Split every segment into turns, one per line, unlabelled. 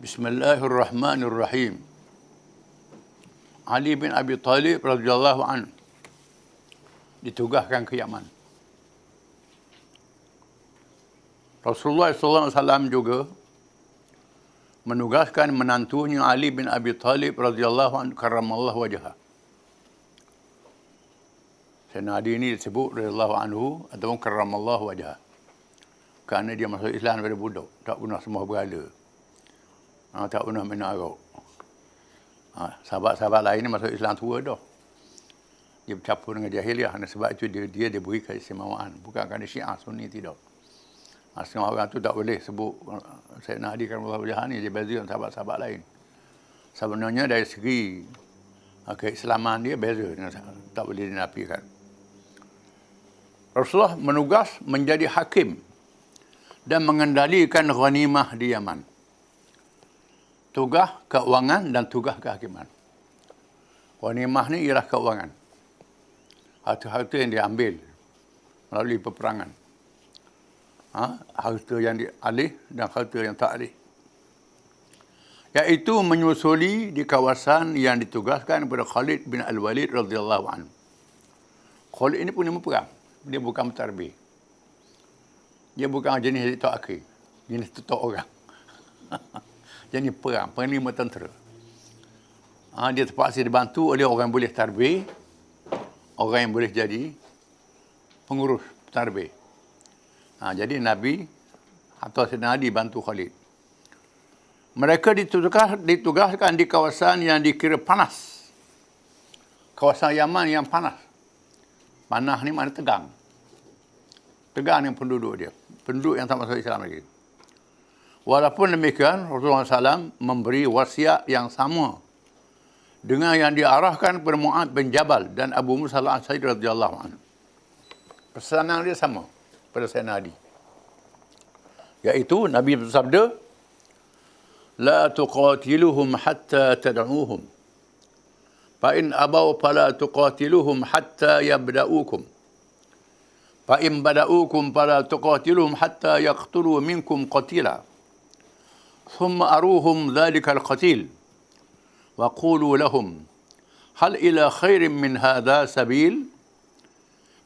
Bismillahirrahmanirrahim. Ali bin Abi Talib radhiyallahu anhu ditugaskan ke Yaman. Rasulullah SAW juga menugaskan menantunya Ali bin Abi Talib radhiyallahu anhu karramallahu wajhah. Sayyidina Ali ini disebut radhiyallahu anhu ataupun karramallahu wajhah. Kerana dia masuk Islam daripada budak, tak pernah sembah berhala. Tak pernah minum arak. Sahabat-sahabat lain ni masuk Islam tua dah. Dia bercampur dengan jahiliah. Sebab itu dia diberi keistimewaan. Bukan kerana Syiah Sunni, tidak. Setengah orang tu tak boleh sebut Sayyidina Ali karramallahu wajhah ni, dia beza dengan sahabat-sahabat lain. Sebenarnya dari segi keislaman dia beza dengan tak boleh dinafikan. Rasulullah menugas menjadi hakim dan mengendalikan ghanimah di Yaman. Tugas keuangan dan tugas kehakiman. Ghanimah ni ialah keuangan. Harta-harta yang diambil melalui peperangan. Harta yang dialih dan harta yang tak alih. Iaitu menyusuli di kawasan yang ditugaskan kepada Khalid bin Al-Walid radhiyallahu anhu. Khalid ini punya perang. Dia bukan mentadbir. Dia bukan jenis tok akhir. Jenis tutup orang. Jenis perang, panglima tentera. Dia terpaksa dibantu oleh orang yang boleh tadbir, orang yang boleh jadi pengurus tadbir. Jadi Nabi atau Sayyidina Ali bantu Khalid. Mereka ditugaskan di kawasan yang dikira panas. Kawasan Yaman yang panas. Panas ni makna tegang. Tegang dengan penduduk dia. Penduduk yang tak masuk Islam lagi. Walaupun demikian, Rasulullah SAW memberi wasiat yang sama dengan yang diarahkan kepada Mu'adz bin Jabal dan Abu Musa al-Asy'ari radhiyallahu anhu. Pesanan dia sama pada Sayyidina Ali. Iaitu Nabi bersabda, "La tuqatiluhum hatta tad'uuhum. Fa in abaw fala tuqatiluhum hatta yabda'ukum. Fa in bada'ukum fala tuqatiluhum hatta yaqtulu minkum qatila. ثم أروهم ذلك القتيل وقولوا لهم هل إلى خير من هذا سبيل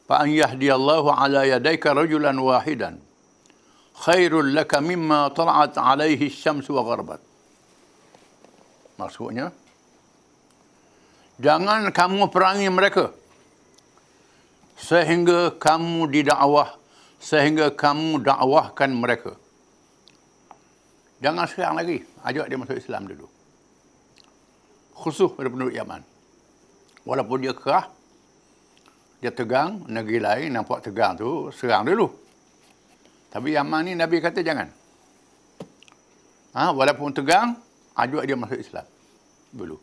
فأن يهدي الله على يديك رجلا واحدا خير لك مما طلعت عليه الشمس وغربت." Maksudnya, jangan kamu perangi mereka sehingga kamu dakwahkan mereka. Jangan serang lagi. Ajak dia masuk Islam dulu. Khusus pada penduduk Yaman. Walaupun dia kerah, dia tegang, negeri lain nampak tegang tu, serang dulu. Tapi Yaman ni Nabi kata jangan. Walaupun tegang, ajak dia masuk Islam dulu.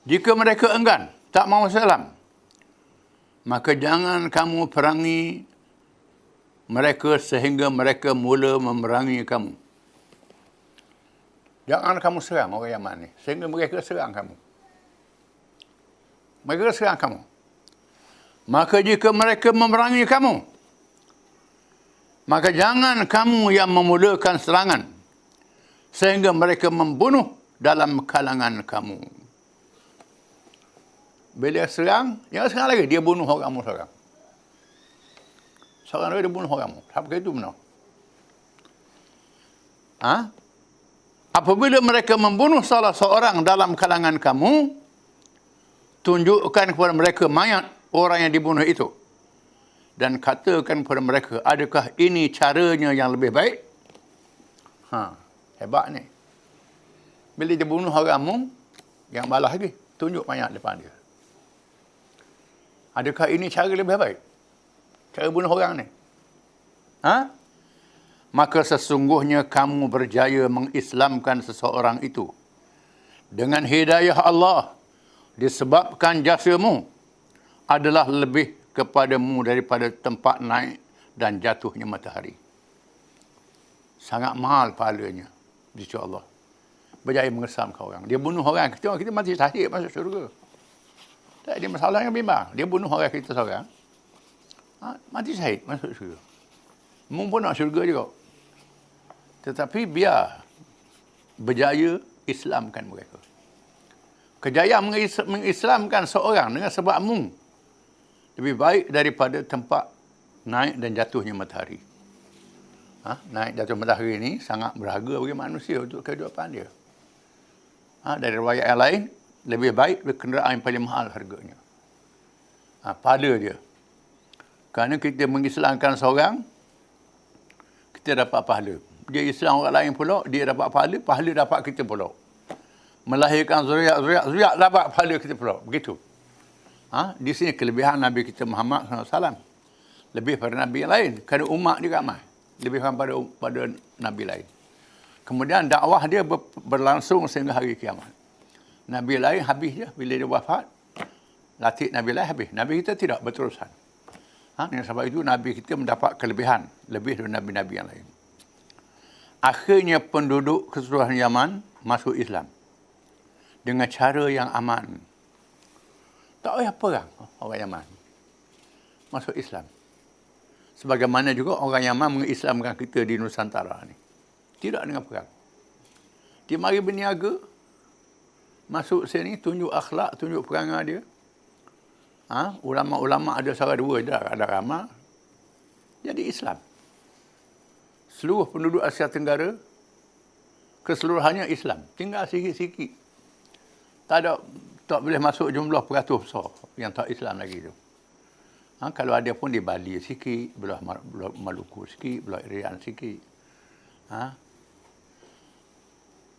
Jika mereka enggan, tak mahu Islam, maka jangan kamu perangi mereka sehingga mereka mula memerangi kamu. Jangan kamu serang orang Yaman ni, sehingga mereka serang kamu. Mereka serang kamu. Maka jika mereka memerangi kamu, maka jangan kamu yang memulakan serangan, sehingga mereka membunuh dalam kalangan kamu. Bila serang, jangan serang lagi, dia bunuh orangmu seorang. Seorang lagi dia bunuh orangmu. Apa itu benar? Apabila mereka membunuh salah seorang dalam kalangan kamu, tunjukkan kepada mereka mayat orang yang dibunuh itu. Dan katakan kepada mereka, adakah ini caranya yang lebih baik? Hebat ni. Bila dia bunuh orangmu, yang balas lagi, tunjuk mayat depan dia. Adakah ini cara lebih baik? Cara bunuh orang ni? Maka sesungguhnya kamu berjaya mengislamkan seseorang itu dengan hidayah Allah, disebabkan jasamu adalah lebih kepadamu daripada tempat naik dan jatuhnya matahari. Sangat mahal pahalanya di sisi Allah. Berjaya mengesamkan orang. Dia bunuh orang, kita mati syahid masuk syurga. Tak ada masalah yang bimbang. Dia bunuh orang kita seorang, mati syahid masuk syurga. Mumpun nak syurga juga. Tetapi biar berjaya Islamkan mereka. Kejayaan mengislamkan seorang dengan sebabmu lebih baik daripada tempat naik dan jatuhnya matahari. Naik jatuh matahari ini sangat berharga bagi manusia untuk kehidupan dia. Dari riwayat yang lain, lebih baik kenderaan yang paling mahal harganya. Pahala dia. Kerana kita mengislamkan seorang, kita dapat pahala. Dia Islam orang lain pula, dia dapat pahala, pahala dapat kita pula. Melahirkan zuriat dapat pahala kita pula. Begitu. Di sini kelebihan Nabi kita Muhammad SAW. Lebih pada Nabi yang lain. Kerana umat dia ramai. Lebih pada Nabi lain. Kemudian dakwah dia berlangsung sehingga hari kiamat. Nabi lain habis je. Bila dia wafat, latih Nabi lain habis. Nabi kita tidak berterusan. Dengan sebab itu Nabi kita mendapat kelebihan. Lebih dari Nabi-Nabi yang lain. Akhirnya penduduk keseluruhan Yaman masuk Islam. Dengan cara yang aman. Tak payah perang orang Yaman. Masuk Islam. Sebagaimana juga orang Yaman mengislamkan kita di Nusantara ni. Tidak dengan perang. Dia mari berniaga. Masuk sini, tunjuk akhlak, tunjuk perangai dia. Ulama-ulama ada salah dua, ada ramai. Jadi Islam. Seluruh penduduk Asia Tenggara, keseluruhannya Islam. Tinggal sikit-sikit. Tak boleh masuk jumlah peratus besar yang tak Islam lagi tu. Kalau ada pun di Bali sikit, belah Maluku sikit, belah Irian sikit.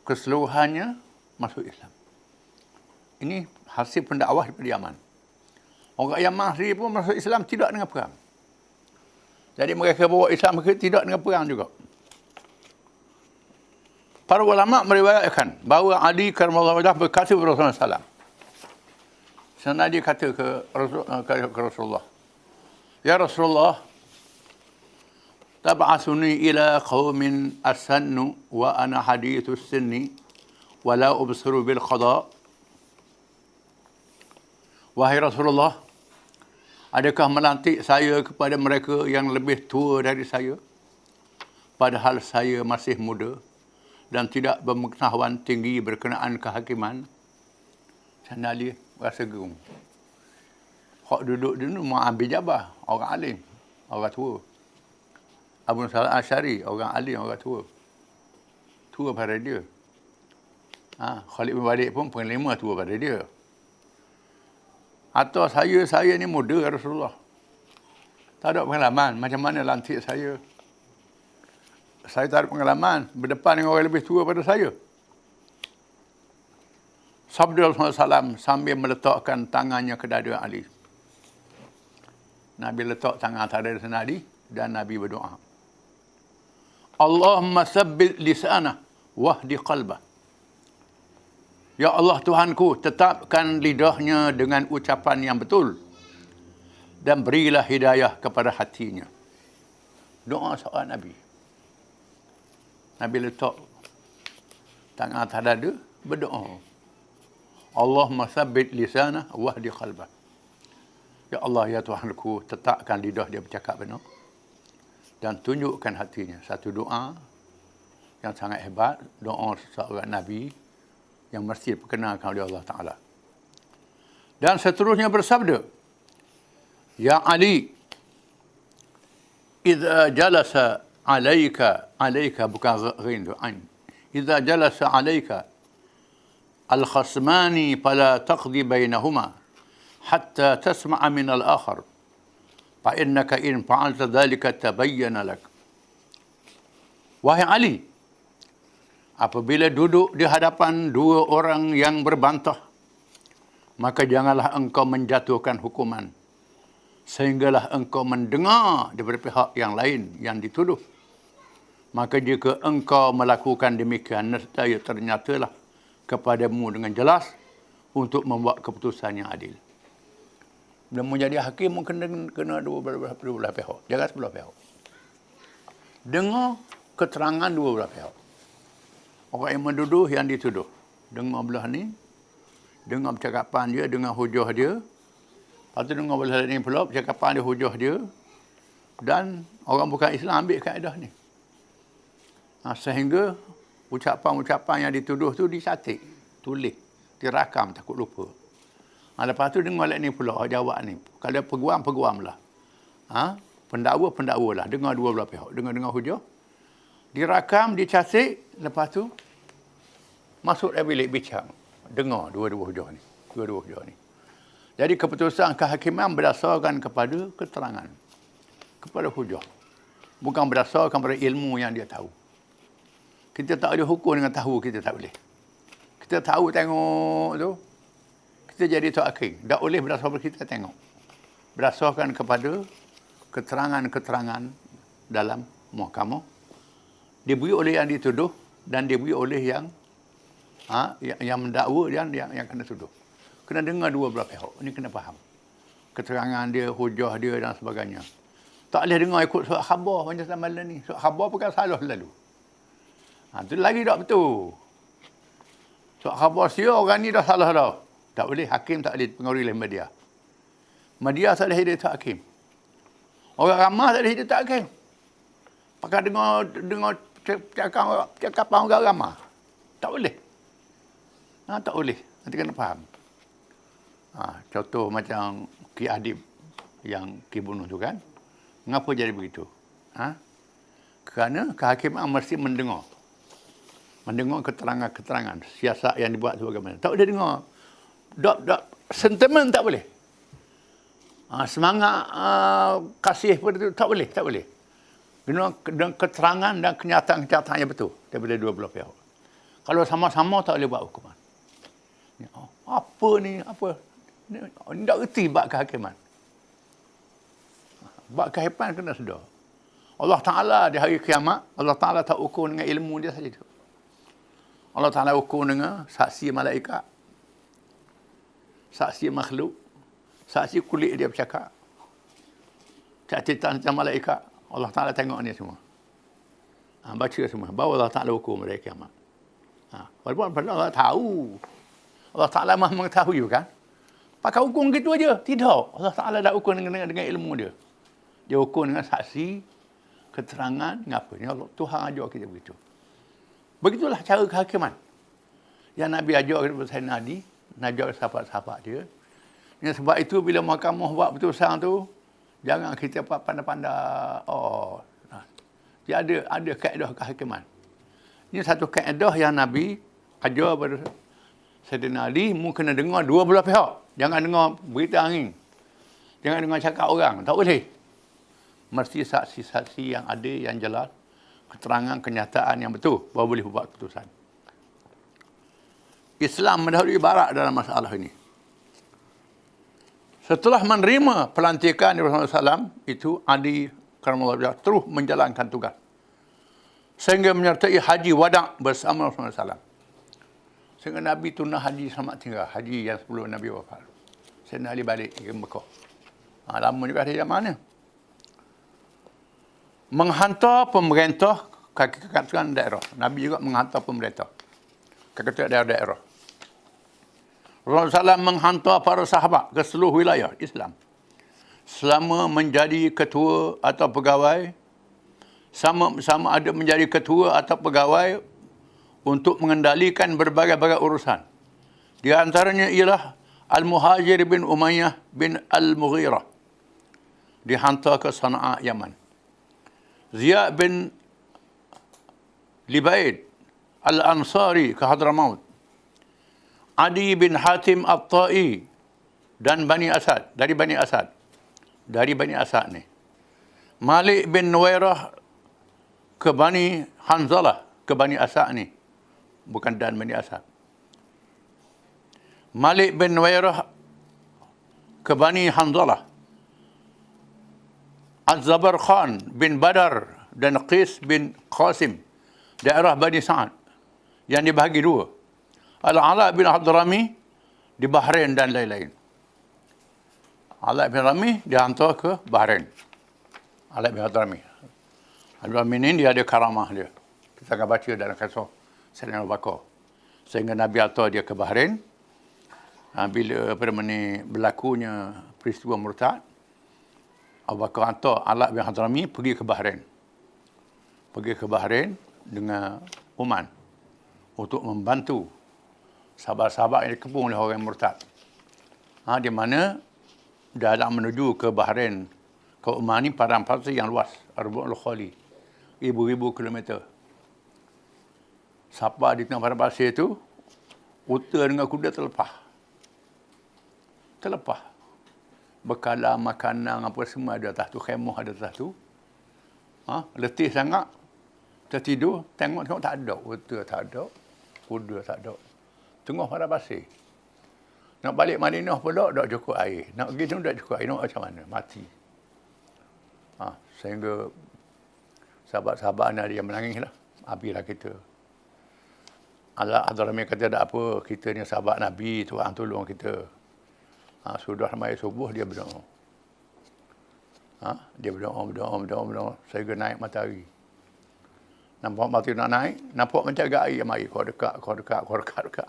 Keseluruhannya masuk Islam. Ini hasil pendakwah daripada Yaman. Orang Yaman sendiri pun masuk Islam tidak dengan perang. Jadi mereka bawa Islam mereka tidak dengan perang juga. Para ulama meriwayatkan bahawa Ali karramallahu wajhah berkata kepada Rasulullah SAW. Sana dia kata ke Rasulullah, "Ya Rasulullah, tab'asuni ila qaumin asannu wa ana hadithus sinni wa la ubsiru bil qada." Wahai Rasulullah, adakah melantik saya kepada mereka yang lebih tua dari saya? Padahal saya masih muda dan tidak berpengetahuan tinggi berkenaan kehakiman. Sana Ali rasa gerung. Hak duduk di rumah Abi Jabah, orang alim, orang tua. Abu Salah Asy'ari, orang alim, orang tua. Tua pada dia. Khalid bin Walid pun penglima tua pada dia. Atau saya ni muda Rasulullah. Tak ada pengalaman. Macam mana lantik saya? Saya tak ada pengalaman. Berdepan dengan orang lebih tua pada saya. Sabda Rasulullah SAW sambil meletakkan tangannya ke dada Ali. Nabi letak tangan atas dada Ali dan Nabi berdoa. Allahumma sabbit lisanah wahdi qalbah. Ya Allah Tuhanku, tetapkan lidahnya dengan ucapan yang betul dan berilah hidayah kepada hatinya. Doa seorang Nabi. Nabi letak tangan atas dada, berdoa. Allahumma sabbit lisanah wahdi qalbah. Ya Allah, ya Tuhanku, tetapkan lidah dia bercakap benar dan tunjukkan hatinya. Satu doa yang sangat hebat, doa seorang Nabi yang mesti diperkenalkan oleh Allah Ta'ala. Dan seterusnya bersabda, Ya Ali, idza jalasa alaika bukan ghain ain. Idza jalasa alaika al-khasmani fala taqdi bainahuma hatta tasma'a min al-akhar. Fa innaka in fa'alta dhalika tabayyana lak. Wahai Ali, apabila duduk di hadapan dua orang yang berbantah, maka janganlah engkau menjatuhkan hukuman, sehinggalah engkau mendengar daripada pihak yang lain yang dituduh. Maka jika engkau melakukan demikian, nescaya ternyatalah kepadamu dengan jelas untuk membuat keputusan yang adil. Dan menjadi hakim kena dua belah pihak, jangan sebelah pihak. Dengar keterangan dua belah pihak. Orang yang menduduh, yang dituduh. Dengar belah ni, dengar percakapan dia, dengar hujah dia. Lepas tu dengar belah ni pula, percakapan dia, hujah dia. Dan orang bukan Islam ambil kaedah ni. Sehingga ucapan-ucapan yang dituduh tu dicatat, tulis, dirakam, takut lupa. Lepas tu dengar ni pula jawab ni. Kalau peguam lah. Pendakwa lah. Dengar dua belah pihak. Dengar hujah. Dirakam, dicatat, lepas tu masuk dalam bilik bincang. Dengar dua-dua hujah ni. Jadi keputusan kehakiman berdasarkan kepada keterangan. Kepada hujah. Bukan berdasarkan pada ilmu yang dia tahu. Kita tak ada hukum dengan tahu, kita tak boleh. Kita tahu tengok tu, kita jadi tok hakim. Tak boleh berdasarkan kita tengok. Berdasarkan kepada keterangan-keterangan dalam mahkamah. Diberi oleh yang dituduh dan diberi oleh yang mendakwa dan yang kena tuduh. Kena dengar dua belah pihak. Ini kena faham. Keterangan dia, hujah dia dan sebagainya. Tak boleh dengar ikut surat khabar macam semalam ni. Surat khabar bukan salah lalu. Itu lagi tak betul. Surat khabar sia orang ni dah salah dah. Tak boleh, hakim tak boleh pengaruhi oleh media. Media tak boleh hidup tak hakim. Orang ramah tak boleh hidup tak hakim. Pakai dengar cakapan orang ramah. Tak boleh. Tak boleh. Nanti kena faham. Contoh macam Ki Adib yang Ki bunuh tu kan. Mengapa jadi begitu? Kerana kehakiman mesti mendengar keterangan-keterangan siasat yang dibuat tu bagaimana. Tak boleh dengar. Sentiment tak boleh. Semangat kasih pada tu tak boleh. Dengan keterangan dan kenyataan-kenyataan yang betul daripada dua belah pihak. Kalau sama-sama tak boleh buat hukuman. Apa ni? Ni tak reti bab kehakiman. Bab kehakiman kena sedar. Allah Ta'ala di hari kiamat, Allah Ta'ala tak ukur dengan ilmu dia saja. Allah Ta'ala ukur dengan saksi malaikat, saksi makhluk, saksi kulit dia bercakap, catatan macam malaikat. Allah Ta'ala tengok ni semua. Baca semua. Baru Allah Ta'ala ukur pada kiamat. Walaupun Allah tahu. Allah Ta'ala maha mengetahui kan. Pakai hukum gitu aja. Tidak. Allah Ta'ala dah ukur dengan ilmu dia. Dia ukur dengan saksi, keterangan, ngapa. Ni Allah Tuhan ajar kita begitu. Begitulah cara kehakiman. Yang Nabi ajar kepada Sayyidina Ali, ajar sahabat-sahabat dia. Dengan sebab itu bila mahkamah buat putusan tu, jangan kita pandai-pandai. Dia ada kaedah kehakiman. Ini satu kaedah yang Nabi ajar pada Sayyidina Ali, mu kena dengar dua belah pihak. Jangan dengar berita angin. Jangan dengar cakap orang. Tak boleh. Mesti saksi-saksi yang ada, yang jelas. Keterangan, kenyataan yang betul. Baru boleh buat keputusan. Islam mendahului barat dalam masalah ini. Setelah menerima pelantikan Rasulullah SAW, itu Ali karamallahu terus menjalankan tugas. Sehingga menyertai haji wada' bersama Rasulullah SAW. Sehingga Nabi tunah haji selamat tinggal. Haji yang sebelum Nabi wafat. Sayyidina Ali balik ke Mekah. Lama juga dari mana. Menghantar pemerintah kekatuan daerah. Nabi juga menghantar pemerintah kekatuan daerah. Rasulullah SAW menghantar para sahabat ke seluruh wilayah Islam. Selama menjadi ketua atau pegawai, sama ada menjadi ketua atau pegawai untuk mengendalikan berbagai-bagai urusan. Di antaranya ialah Al-Muhajir bin Umayyah bin Al-Mughirah. Dihantar ke Sana'a, Yaman. Ziyad bin Libaid Al-Ansari ke Hadramaut. Adi bin Hatim At-Ta'i dan Bani Asad. Dari Bani Asad ni. Malik bin Nuwairah ke Bani Hanzalah. Ke Bani Asad ni. Bukan dan Bani Asad. Malik bin Nuwairah ke Bani Hanzalah. Az-Zabar Khan bin Badar dan Qis bin Qasim, daerah Bani Sa'ad, yang dibahagi dua. Al-Ala bin Hadrami di Bahrain dan lain-lain. Ala bin Hadrami dihantar ke Bahrain. Ala bin Hadrami. Hadrami ini dia ada karamah dia. Kita akan baca dalam kisah Sayyidina Abu Bakar. Sehingga Nabi hantar dia ke Bahrain. Bila berlakunya peristiwa murtad, Abu Bakar hantar Ala bin Hadrami pergi ke Bahrain. Pergi ke Bahrain dengan Oman. untuk membantu sahabat-sahabat yang dikepung oleh orang murtad. Di mana dalam menuju ke Bahrain, ke Oman ni padang pasir yang luas, Arba'ul Khali, ribu-ribu kilometer. Siapa di tengah padang pasir itu, unta dengan kuda terlepas. Bekalan, makanan, apa semua ada atas tu, khemah ada atas tu. Letih sangat, tertidur, tengok tak ada. Unta tak ada, kuda tak ada. Tengah padang pasir. Nak balik Madinah pula, tak cukup air. Nak pergi tu, tak cukup air. Nak macam mana? Mati. Sehingga sahabat-sahabat dia menangislah. Habislah kita. Al-Hadrami kata tak apa, kita ni sahabat Nabi, Tuhan tolong kita. Sudah sampai subuh, dia berdoa. Dia berdoa. Sehingga naik matahari. Nampak matahari nak naik, nampak macam agak air yang mari. Kau dekat.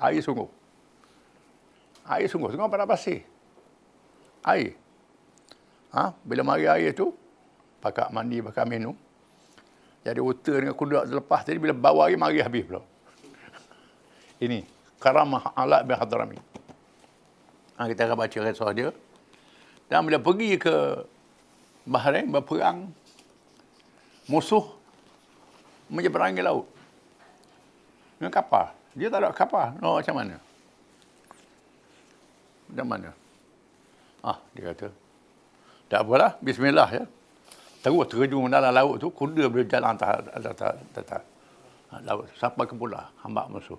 Air sungguh. Tengok pada pasir. Air. Bila mari air tu, pakai mandi, pakai minum. Jadi unta dengan kuda terlepas tadi, bila bawa air, mari habis pula. Ini karamah Ala bin Hadrami. Kita akan baca kisah dia. Dan bila pergi ke Bahrain berperang, musuh menyeberangi laut dengan kapal. Dia tak ada kapal. Macam mana? Dia kata, tak apalah, bismillah ya. Terus terjun dalam laut tu, kuda boleh jalan atas laut sampai ke pula hamba musuh.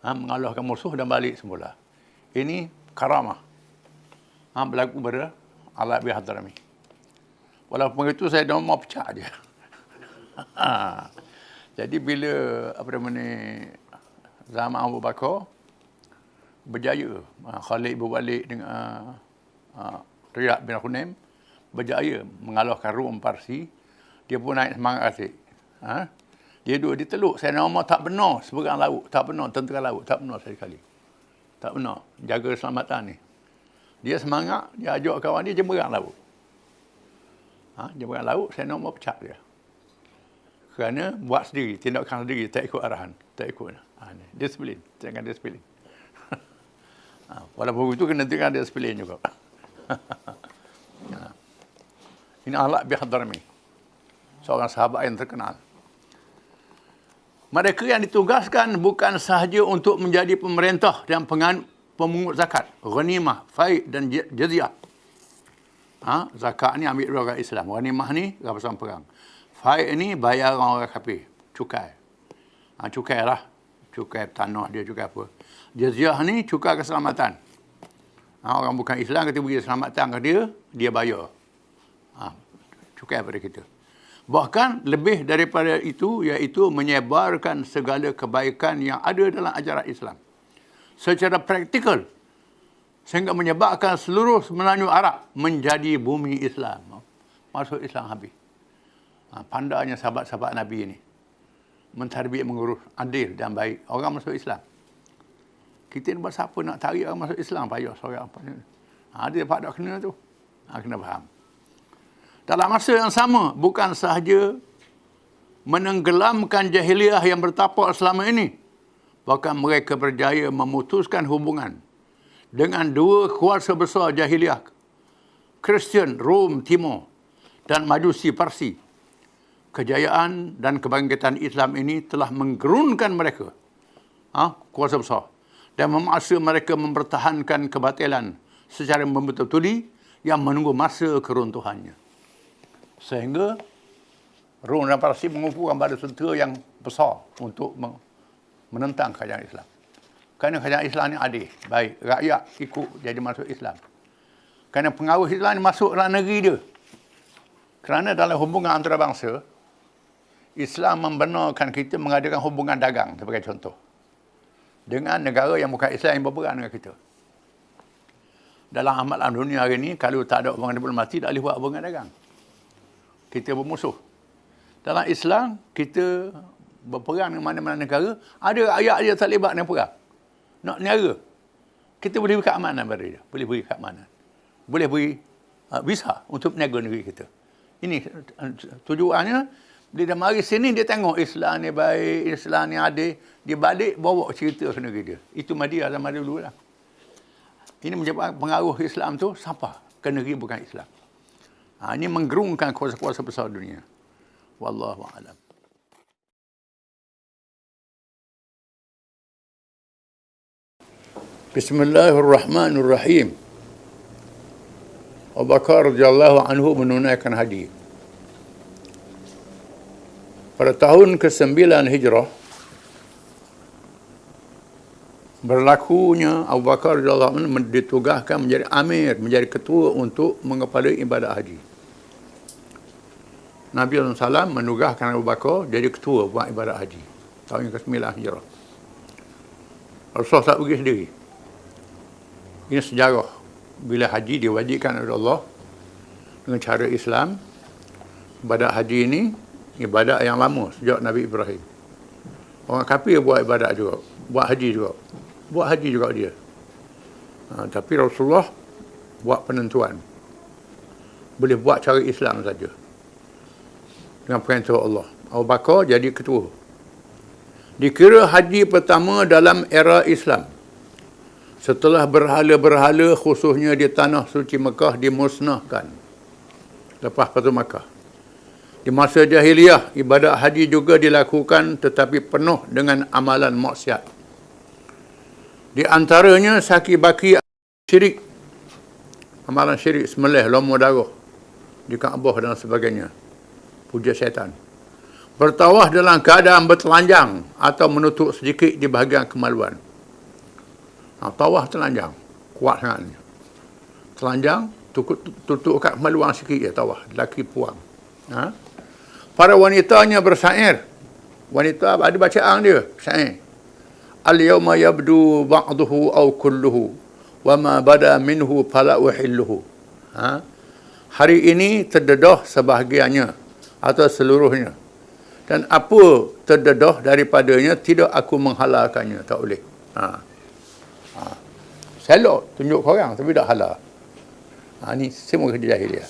Mengalahkan musuh dan balik semula. Ini karamah. Berlaku pada Ala bin Hadrami. Walaupun itu saya dah mau pecah dia. Jadi bila zaman Abu Bakar berjaya, Khalid berbalik dengan Riyad bin Hunaim, berjaya mengalahkan Rom Parsi, dia pun naik semangat asyik. Dia duduk di teluk, saya nama tak benar seberang laut, tak benar tentera laut, tak benar sekali. Tak benar, jaga keselamatan ni. Dia semangat, dia ajak kawan dia jemberang laut. Jemberang laut, saya nama pecah dia. Kerana buat sendiri, tindakan sendiri, tak ikut arahan, tak ikut. Disiplin, jangan disiplin. Walaupun itu kena tengok disiplin juga. Ini Ala bin Hadrami, seorang sahabat yang terkenal. Mereka yang ditugaskan bukan sahaja untuk menjadi pemerintah dan pemungut zakat, ghanimah, faid dan jazyah. Zakat ni ambil orang Islam. Ghanimah ni rampasan perang. Faid ni bayar orang kafir, cukai. Cukai lah. Cukai tanah dia, cukai apa. Jazyah ni cukai keselamatan. Orang bukan Islam kita beri keselamatan ke dia bayar. Cukai pada kita. Bahkan lebih daripada itu, iaitu menyebarkan segala kebaikan yang ada dalam ajaran Islam secara praktikal, sehingga menyebabkan seluruh Melayu Arab menjadi bumi Islam. Masuk Islam habis. Pandainya sahabat-sahabat Nabi ini mentarbiyat, mengurus adil dan baik orang masuk Islam. Kita ni buat siapa nak tarik orang masuk Islam, payah seorang apa ni. Dia dapat tak kena tu. Kena faham. Dalam masa yang sama, bukan sahaja menenggelamkan jahiliah yang bertapak selama ini, bahkan mereka berjaya memutuskan hubungan dengan dua kuasa besar jahiliah, Kristian Rom Timur dan Majusi Parsi. Kejayaan dan kebangkitan Islam ini telah menggerunkan mereka, kuasa besar, dan memaksa mereka mempertahankan kebatilan secara membetul-betuli yang menunggu masa keruntuhannya. Sehingga Rom dan Parsi mengumpulkan badan tentera yang besar untuk menentang kerajaan Islam. Kerana kerajaan Islam ni adil, baik, rakyat ikut jadi masuk Islam. Kerana pengaruh Islam ni masuk dalam negeri dia. Kerana dalam hubungan antarabangsa, Islam membenarkan kita mengadakan hubungan dagang sebagai contoh dengan negara yang bukan Islam yang berperang dengan kita. Dalam amalan dunia hari ini, kalau tak ada hubungan diplomasi, tak boleh buat hubungan dagang. Kita bermusuh. Dalam Islam, kita berperang dengan mana-mana negara, ada ayat dia terlibat dengan perang. Nak niaga. Kita boleh beri keamanan pada dia. Boleh beri keamanan. Boleh beri visa untuk niaga negeri kita. Ini tujuannya Dia dah mari sini, dia tengok Islam ni baik, Islam ni adil. Dia balik, bawa cerita ke negeri dia. Itu Madinah zaman dulu lah. Ini menjadi pengaruh Islam tu, siapa? Ke negeri bukan Islam. Ini menggerungkan kuasa-kuasa besar dunia. Wallahu a'lam. Bismillahirrahmanirrahim. Abu Bakar radhiyallahu anhu menunaikan haji. Pada tahun ke-9 Hijrah, berlakunya Abu Bakar radhiyallahu anhu ditugaskan menjadi amir, menjadi ketua untuk mengepalai ibadat haji. Nabi SAW menugaskan Abu Bakar jadi ketua buat ibadat haji. Tahun ke-9 Hijrah. Rasulullah tak pergi sendiri. Ini sejarah. Bila haji diwajibkan oleh Allah dengan cara Islam, ibadat haji ini ibadat yang lama sejak Nabi Ibrahim. Orang kafir buat ibadat juga, buat haji juga dia. Tapi Rasulullah buat penentuan. Boleh buat cara Islam saja. Dengan perintah Allah. Abu Bakar jadi ketua. Dikira haji pertama dalam era Islam. Setelah berhala-berhala khususnya di tanah suci Mekah dimusnahkan. Lepas Fatu Makkah. Di masa jahiliyah, ibadat haji juga dilakukan tetapi penuh dengan amalan maksiat. Di antaranya saki baki syirik. Amalan syirik, sembelih, lomba darah di Kaabah dan sebagainya. Puja syaitan. Bertawaf dalam keadaan bertelanjang atau menutup sedikit di bahagian kemaluan. Tawaf telanjang, kuat sangat. Telanjang, tutup kat kemaluan sikit je tawaf, lelaki puang. Para wanitanya bersair. Wanita ada bacaan dia, syair. Al-yawma yabdu ba'duhu aw kulluhu wa ma bada minhu fala uhilluhu. Hari ini terdedah sebahagiannya atau seluruhnya. Dan apa terdedah daripadanya tidak aku menghalalkannya, tak boleh. Selok tunjuk korang tapi tak halal. Ini semua kerja jahiliah.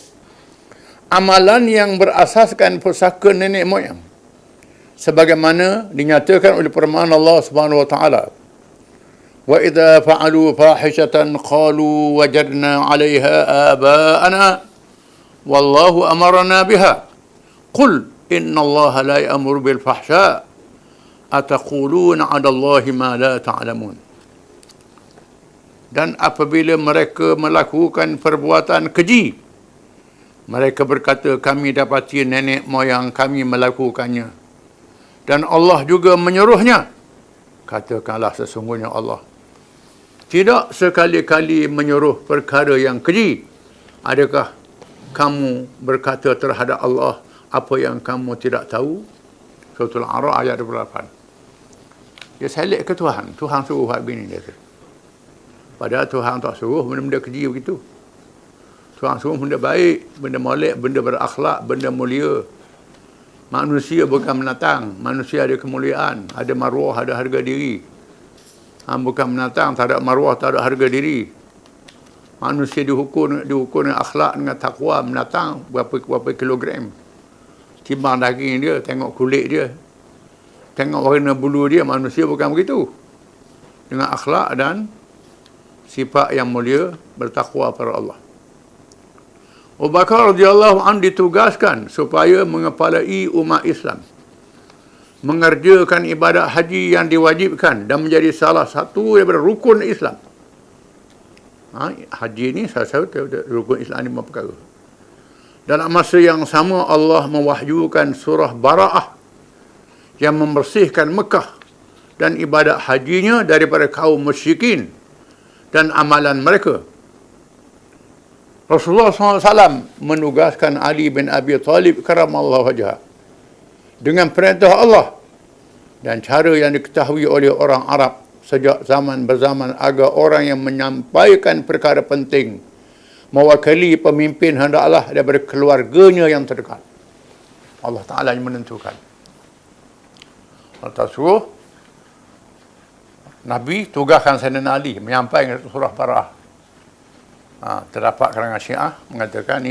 Amalan yang berasaskan pusaka nenek moyang sebagaimana dinyatakan oleh firman Allah Subhanahu wa taala, wa idza fa'alu fahishatan qalu wajadna 'alayha aba'ana wallahu amarna biha qul innallaha la ya'muru bil fahsya ataquluna 'ala Allahi ma la ta'lamun. Dan apabila mereka melakukan perbuatan keji, mereka berkata, kami dapati nenek moyang kami melakukannya. Dan Allah juga menyuruhnya. Katakanlah sesungguhnya Allah tidak sekali-kali menyuruh perkara yang keji. Adakah kamu berkata terhadap Allah apa yang kamu tidak tahu? Surah Al-A'raf ayat 28. Dia selit ke Tuhan. Tuhan suruh buat begini, dia kata. Padahal Tuhan tak suruh benda-benda keji begitu. Tuhan suruh benda baik, benda molek, benda berakhlak, benda mulia. Manusia bukan menatang. Manusia ada kemuliaan, ada maruah, ada harga diri. Bukan menatang, tak ada maruah, tak ada harga diri. Manusia dihukum dengan akhlak, dengan takwa. Menatang berapa kilogram. Timbang daging dia, tengok kulit dia, tengok warna bulu dia. Manusia bukan begitu. Dengan akhlak dan sifat yang mulia, bertakwa pada Allah. Abu Bakar radhiyallahu anhu ditugaskan supaya mengepalai umat Islam, mengerjakan ibadat haji yang diwajibkan dan menjadi salah satu daripada rukun Islam. Haji ini salah satu rukun Islam, 5 perkara. Dalam masa yang sama Allah mewahyukan surah Bara'ah yang membersihkan Mekah dan ibadat hajinya daripada kaum musyrikin dan amalan mereka. Rasulullah SAW menugaskan Ali bin Abi Talib karamallahu wajhah dengan perintah Allah dan cara yang diketahui oleh orang Arab sejak zaman berzaman agar orang yang menyampaikan perkara penting mewakili pemimpin hendaklah daripada keluarganya yang terdekat. Allah Ta'ala yang menentukan. Allah suruh Nabi tugaskan Sayyidina Ali menyampaikan surah Bara'ah. Terdapat kalangan Syiah mengatakan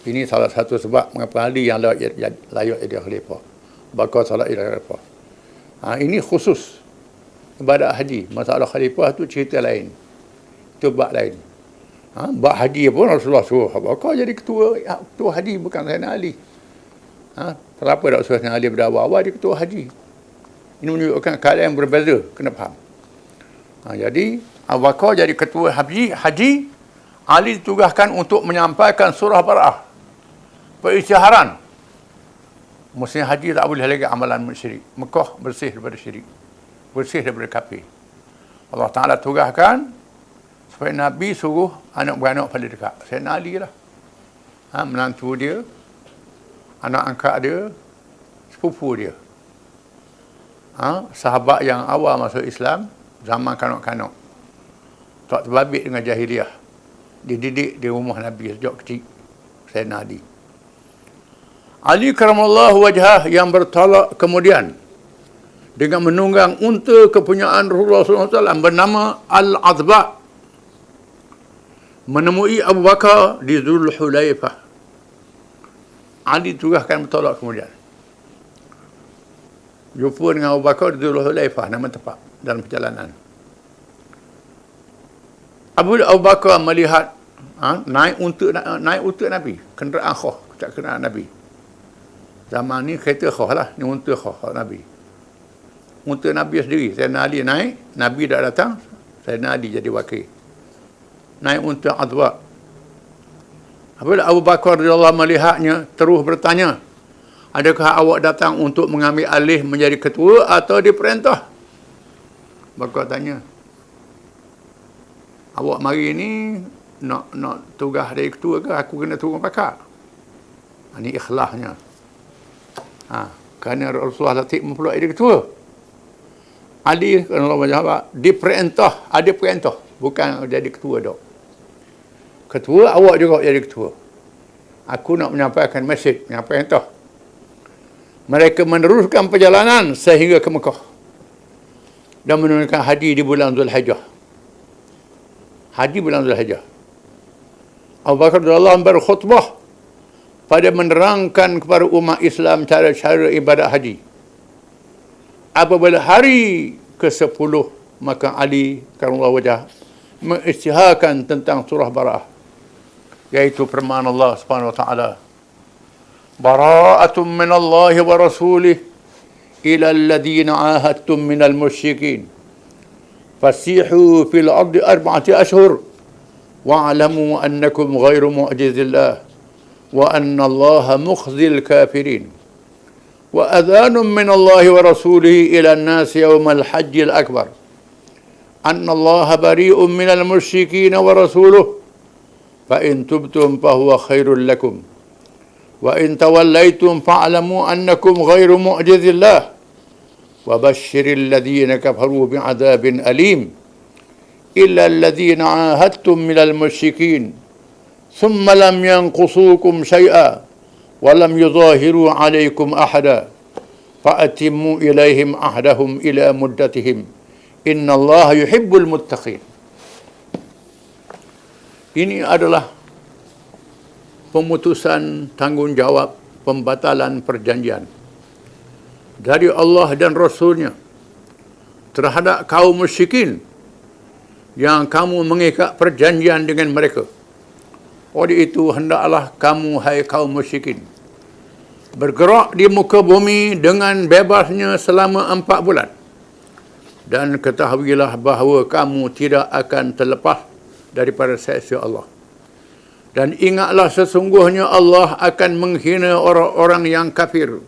Ini salah satu sebab mengapa Ali yang layak jadi khalifah. Bakal salah jadi khalifah. Ini khusus ibadat haji. Masalah khalifah tu cerita lain. Itu bab lain. Bab haji pun Rasulullah suruh Bakar jadi ketua haji, bukan Sayyidina Ali. Kenapa tak suruh Sayyidina Ali pada awal dia ketua haji? Ini menunjukkan keadaan yang berbeza. Kena faham. Jadi Abu Bakar jadi ketua haji. Ali ditugaskan untuk menyampaikan surah Bara'ah. Perisytiharan. Muslim haji tak boleh lagi amalan syirik. Mekah bersih daripada syirik. Bersih daripada kafir. Allah Ta'ala tugaskan supaya Nabi suruh anak-beranak paling dekat. Sayyidina Ali lah. Menantu dia, anak angkat dia, sepupu dia. Sahabat yang awal masuk Islam, zaman kanak-kanak. Tak terbabit dengan jahiliah. Dididik di rumah Nabi sejak kecil. Sayyidina Ali. Ali karamallahu wajhah yang bertolak kemudian dengan menunggang unta kepunyaan Rasulullah SAW bernama Al-Azba, menemui Abu Bakar di Zulhulaifah. Ali tugaskan bertolak kemudian. Jumpa dengan Abu Bakar di Zulhulaifah, nama tempat dalam perjalanan. Abu Bakar melihat naik unta Nabi, kenderaan khas, tak kenderaan Nabi. Zaman ni kereta khas lah, ni unta khas Nabi. Unta Nabi sendiri, Sayyidina Ali naik, Nabi dah datang, Sayyidina Ali jadi wakil. Naik unta Azwa. Apabila Abu Bakar radhiyallahu melihatnya, terus bertanya, adakah awak datang untuk mengambil alih menjadi ketua atau diperintah? Bakar tanya, awak mari ni nak tugas dari ketua ke aku kena turun pakar? Ini ikhlasnya. Kerana Rasulullah Latif mempeluk jadi ketua. Ali kerana Allah menjawab, diperintah, ada perintah, bukan jadi ketua dok. Ketua awak juga jadi ketua. Aku nak menyampaikan mesej, menyampaikan perintah. Mereka meneruskan perjalanan sehingga ke Mekah dan menunaikan haji di bulan Zulhijjah. Haji bulan Zulhijjah. Abu Bakar radhiyallahu anhu berkhutbah pada menerangkan kepada umat Islam cara-cara ibadat haji. Apabila hari ke-10, maka Ali karamallahu wajhah mengisytiharkan tentang surah Bara'ah, yaitu firman Allah Subhanahu wa taala, bara'atun min Allah wa rasulih ila alladhina ahadtum minal musyrikin fasihu fil ardi 4 ashhur wa'lamu annakum ghairu mu'jizillah wa anna Allah mukhzil kafirin wa adhanun min Allah wa rasulih ila an-nas yawm al-hajj al-akbar anna Allah bari'un min al-musyrikin wa rasuluhu fa in tubtum fa huwa khairul lakum wa in tawallaytum fa'lamu annakum ghairu mu'jizillah wa basyiril ladzina kafaru bi'adzabin alim illa alladhina 'ahadtum minal musyrikin thumma lam yanqusukum syai'a wa lam yuzahiru 'alaykum ahada fa'atimmu ilaihim ahdahum ila muddatihim innallaha yuhibbul muttaqin. Ini adalah pemutusan tanggungjawab pembatalan perjanjian dari Allah dan Rasulnya terhadap kaum musyrikin yang kamu mengikat perjanjian dengan mereka. Oleh itu, hendaklah kamu, hai kaum musyrikin, bergerak di muka bumi dengan bebasnya selama 4 bulan. Dan ketahuilah bahawa kamu tidak akan terlepas daripada seksa Allah. Dan ingatlah sesungguhnya Allah akan menghina orang-orang yang kafir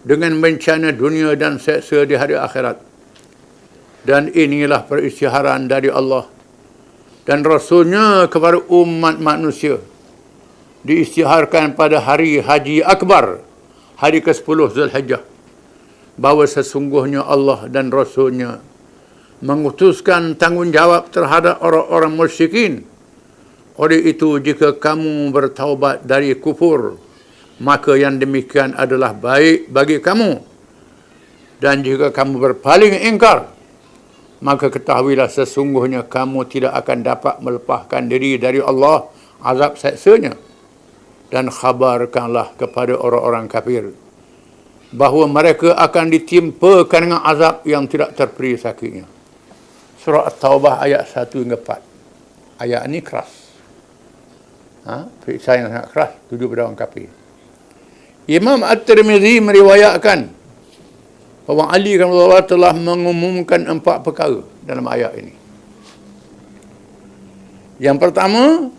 dengan bencana dunia dan seksa di hari akhirat. Dan inilah perisytiharan dari Allah dan Rasulnya kepada umat manusia. Diisytiharkan pada hari Haji Akbar, hari ke-10 Zulhijjah, bahawa sesungguhnya Allah dan Rasulnya mengutuskan tanggungjawab terhadap orang-orang musyrikin. Oleh itu, jika kamu bertaubat dari kufur, maka yang demikian adalah baik bagi kamu. Dan jika kamu berpaling ingkar, maka ketahuilah sesungguhnya kamu tidak akan dapat melepaskan diri dari Allah azab seksanya. dan khabarkanlah kepada orang-orang kafir bahawa mereka akan ditimpakan dengan azab yang tidak terperi sakitnya. Surah At-Taubah ayat 1 hingga 4. Ayat ini keras. Periksa yang sangat keras tuju pada orang kafir. Imam At-Tirmizi meriwayatkan bahawa Ali radhiyallahu telah mengumumkan 4 perkara dalam ayat ini. Yang pertama,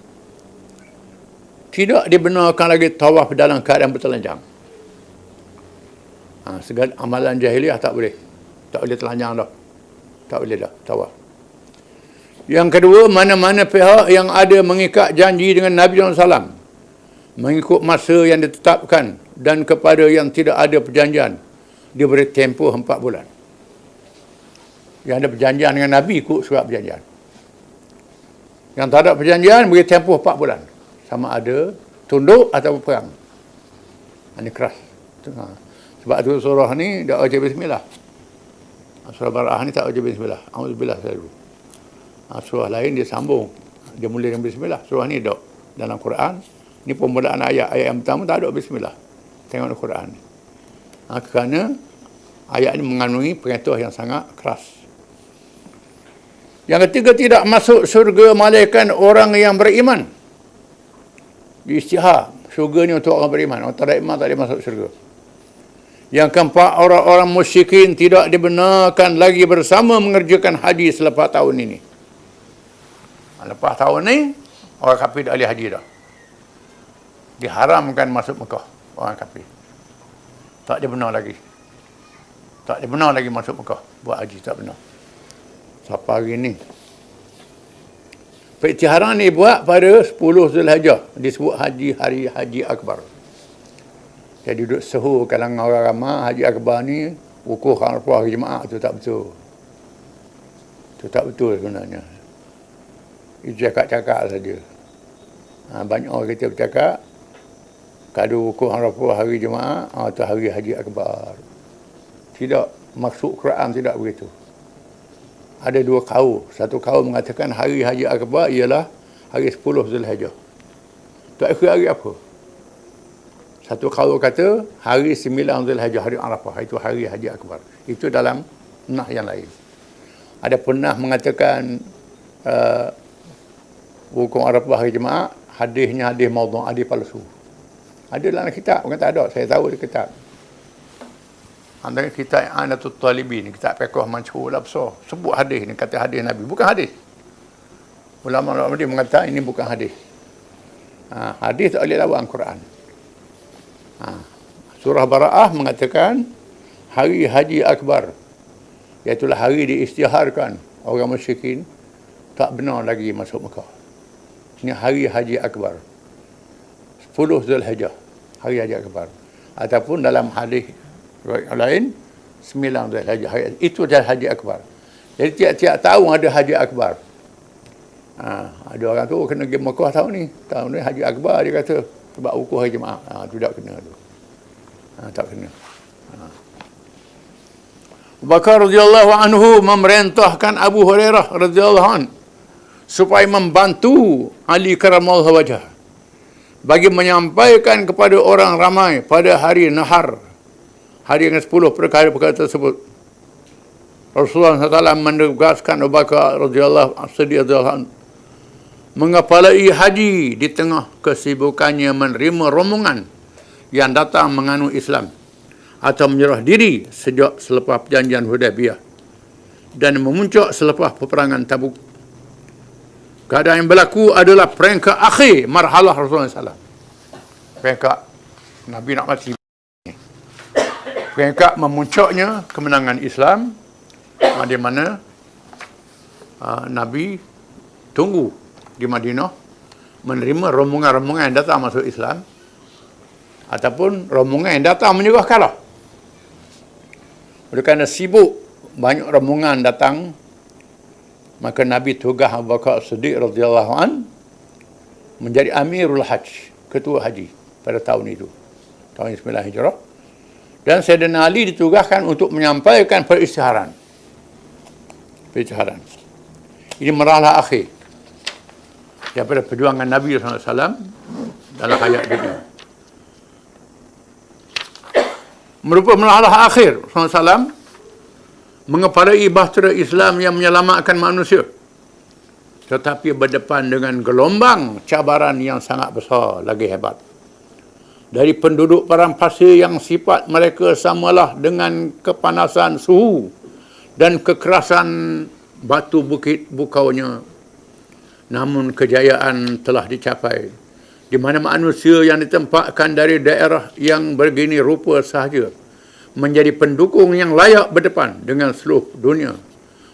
tidak dibenarkan lagi tawaf dalam keadaan bertelanjang. Segala amalan jahiliah tak boleh telanjang dah. Tak boleh dah tawaf. Yang kedua, mana-mana pihak yang ada mengikat janji dengan Nabi SAW mengikut masa yang ditetapkan dan kepada yang tidak ada perjanjian, dia beri tempoh 4 bulan. Yang ada perjanjian dengan Nabi ikut surat perjanjian. Yang tak ada perjanjian beri tempoh 4 bulan. Sama ada tunduk atau perang. Ini keras. Sebab tu surah ni tak wajib bismillah. Surah Bara'ah ni tak wajib bismillah. Auzubillah selalu. Surah lain dia sambung. Dia mula dengan bismillah. Surah ni tak dalam Quran. Ni permulaan ayat. Ayat yang pertama tak ada bismillah. Tengok dalam Quran ni. Kerana ayat ini mengandungi perintah yang sangat keras. Yang ketiga, tidak masuk syurga malaikat orang yang beriman. Di Istihar, syurga ni untuk orang beriman. Orang tak beriman tak boleh masuk syurga. Yang keempat, orang-orang musyrikin tidak dibenarkan lagi bersama mengerjakan haji selepas tahun ini. Lepas tahun ni, orang kafir tak boleh haji dah. Diharamkan masuk Mekah, orang kafir. Tak dibenar lagi. Tak dibenar lagi masuk Mekah. Buat haji tak benar. Sampai hari ni. Periktiharan ni buat pada 10 Zulhijjah. Disebut hari Haji Akbar. Jadi duduk sehu kalangan orang ramai, Haji Akbar ni wukuf Arafah hari Jumaat tu tak betul. Tu tak betul sebenarnya. Itu cakap-cakap saja. Banyak orang kita bercakap, kalau wukuf Arafah hari Jumaat, tu hari Haji Akbar. Tidak, maksud Quran tidak begitu. Ada 2 kaul. Satu kaul mengatakan hari Haji Akbar ialah hari 10 Zulhijjah. Tak ikut hari apa? Satu kaul kata hari 9 Zulhijjah, hari Arafah. Itu hari Haji Akbar. Itu dalam nah yang lain. Ada pernah mengatakan hukum Arafah hari Jumaat, hadisnya hadis maudhu', hadis palsu. Ada dalam kitab, bukan tak ada. Saya tahu di kitab. Antara kitab I'anatul Talibin, kitab fiqh masyhur lah besar. Sebut hadis ni, kata hadis Nabi. Bukan hadis. Ulama-ulama dia mengatakan ini bukan hadis. Hadis tak boleh lawan Quran. Surah Bara'ah mengatakan hari Haji Akbar. Iaitulah hari diisytiharkan orang musyrikin tak benar lagi masuk Mekah. Ini hari Haji Akbar. 10 Zulhijjah, hari Haji Akbar. Ataupun dalam hadis yang lain 9 Zulhijjah, itu adalah Haji Akbar. Jadi tiap-tiap tahun ada Haji Akbar. Ada orang tu kena pergi Mekah tahun ni Haji Akbar, dia kata sebab wukuf hari Jumaat. Tu tak kena tu. Tak kena. Abu Bakar radhiyallahu anhu memerintahkan Abu Hurairah radhiyallahu anhu supaya membantu Ali karamallahu wajhah bagi menyampaikan kepada orang ramai pada hari Nahar, hari yang 10 perkara-perkara tersebut. Rasulullah SAW menugaskan Abu Bakar radhiyallahu anhu mengepalai haji di tengah kesibukannya menerima rombongan yang datang menganut Islam atau menyerah diri sejak selepas perjanjian Hudaybiyah dan memuncak selepas peperangan Tabuk. Keadaan yang berlaku adalah peringkat akhir marhalah Rasulullah SAW. Peringkat Nabi nak mati. Peringkat memuncaknya kemenangan Islam, di mana Nabi tunggu di Madinah menerima rombongan-rombongan yang datang masuk Islam ataupun rombongan yang datang menyerah kalah. Oleh kerana sibuk banyak rombongan datang, maka Nabi tugas Abu Bakar Siddiq radhiyallahu an menjadi Amirul Hajj, ketua haji pada tahun itu, tahun 9 Hijrah. Dan Sayyidina Ali ditugaskan untuk menyampaikan perisytiharan. Ini marhalah akhir daripada perjuangan Nabi SAW dalam hayat dunia. Merupakan marhalah akhir SAW mengepalai bahtera Islam yang menyelamatkan manusia, tetapi berdepan dengan gelombang cabaran yang sangat besar lagi hebat. Dari penduduk padang pasir yang sifat mereka samalah dengan kepanasan suhu dan kekerasan batu bukit bukaunya. Namun kejayaan telah dicapai, di mana manusia yang ditempatkan dari daerah yang begini rupa sahaja menjadi pendukung yang layak berdepan dengan seluruh dunia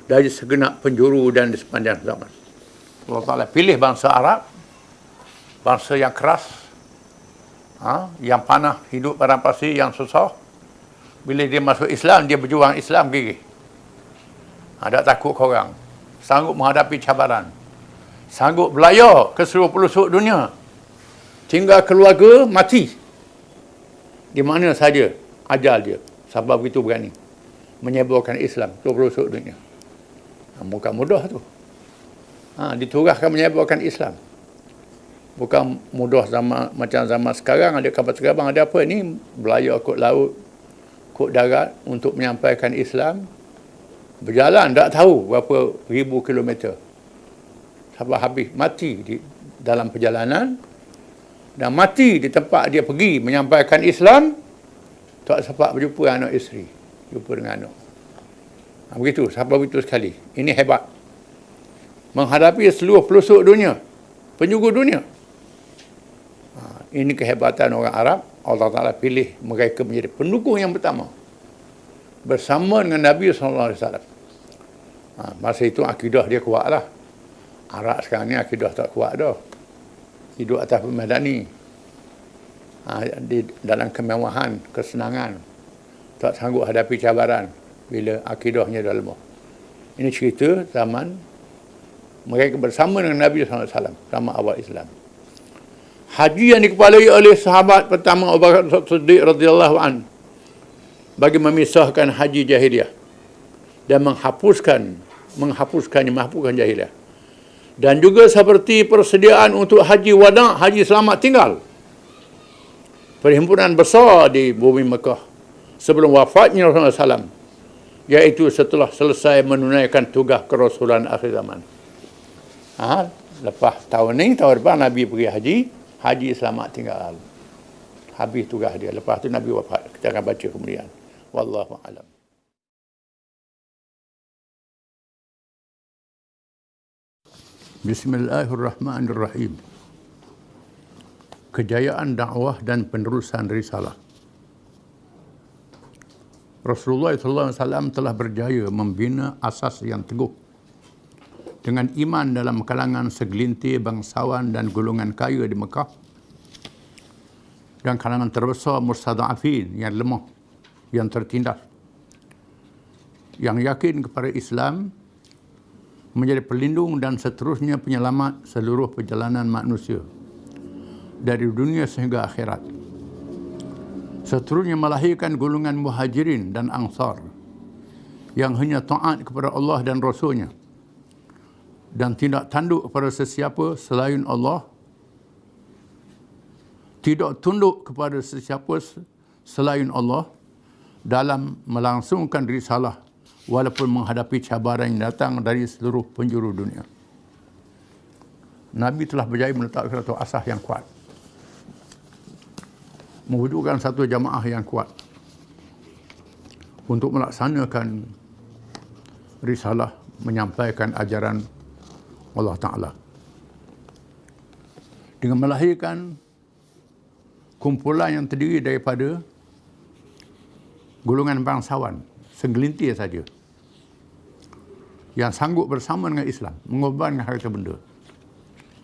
dari segenap penjuru dan di sepanjang zaman. Allah Ta'ala pilih bangsa Arab, bangsa yang keras, yang panah, hidup padang pasir, yang susah. Bila dia masuk Islam, dia berjuang Islam gigih. Tak takut korang, sanggup menghadapi cabaran, sanggup belayar ke seluruh pelosok dunia, tinggal keluarga mati di mana saja ajal dia, sebab begitu berani menyebarkan Islam ke pelosok dunia. Bukan mudah tu. Diturahkan menyebarkan Islam. Bukan mudah macam zaman sekarang, ada kapal terbang, ada apa ni, belayar kot laut, kot darat untuk menyampaikan Islam. Berjalan tak tahu berapa ribu kilometer, sampai habis mati di dalam perjalanan, dan mati di tempat dia pergi menyampaikan Islam, tak sempat berjumpa anak isteri, jumpa dengan anak. Begitu, sampai begitu sekali. Ini hebat. Menghadapi seluruh pelosok dunia, penjuru dunia. Ini kehebatan orang Arab. Allah Ta'ala pilih mereka menjadi pendukung yang pertama bersama dengan Nabi SAW. Masa itu akidah dia kuat lah. Arab sekarang ni akidah tak kuat dah. Hidup atas permadani, di dalam kemewahan, kesenangan, tak sanggup hadapi cabaran bila akidahnya dah lemah. Ini cerita zaman mereka bersama dengan Nabi SAW, zaman awal Islam. Haji yang dikepalai oleh sahabat pertama Abu Bakar Siddiq radhiyallahu an bagi memisahkan haji jahiliyah dan menghapuskan jahiliyah. Dan juga seperti persediaan untuk haji wada', haji selamat tinggal, perhimpunan besar di bumi Mekah sebelum wafatnya Rasulullah SAW, iaitu setelah selesai menunaikan tugas kerasulan akhir zaman. Lepas tahun ni, tahun depan Nabi pergi haji selamat tinggal. Habis tugas dia. Lepas tu Nabi wafat. Kita akan baca kemudian. Wallahu a'lam. Bismillahirrahmanirrahim. Kejayaan dakwah dan penerusan risalah. Rasulullah SAW telah berjaya membina asas yang teguh dengan iman dalam kalangan segelintir bangsawan dan golongan kaya di Mekah, dan kalangan terbesar mustada'afin yang lemah, yang tertindas, yang yakin kepada Islam menjadi pelindung dan seterusnya penyelamat seluruh perjalanan manusia dari dunia sehingga akhirat. Seterusnya melahirkan golongan muhajirin dan ansar yang hanya taat kepada Allah dan Rasulnya dan tidak tunduk kepada sesiapa selain Allah, tidak tunduk kepada sesiapa selain Allah dalam melangsungkan risalah walaupun menghadapi cabaran yang datang dari seluruh penjuru dunia. Nabi telah berjaya meletakkan satu asas yang kuat, mewujudkan satu jamaah yang kuat untuk melaksanakan risalah, menyampaikan ajaran Allah Ta'ala dengan melahirkan kumpulan yang terdiri daripada golongan bangsawan segelintir saja yang sanggup bersama dengan Islam mengorbankan harta benda,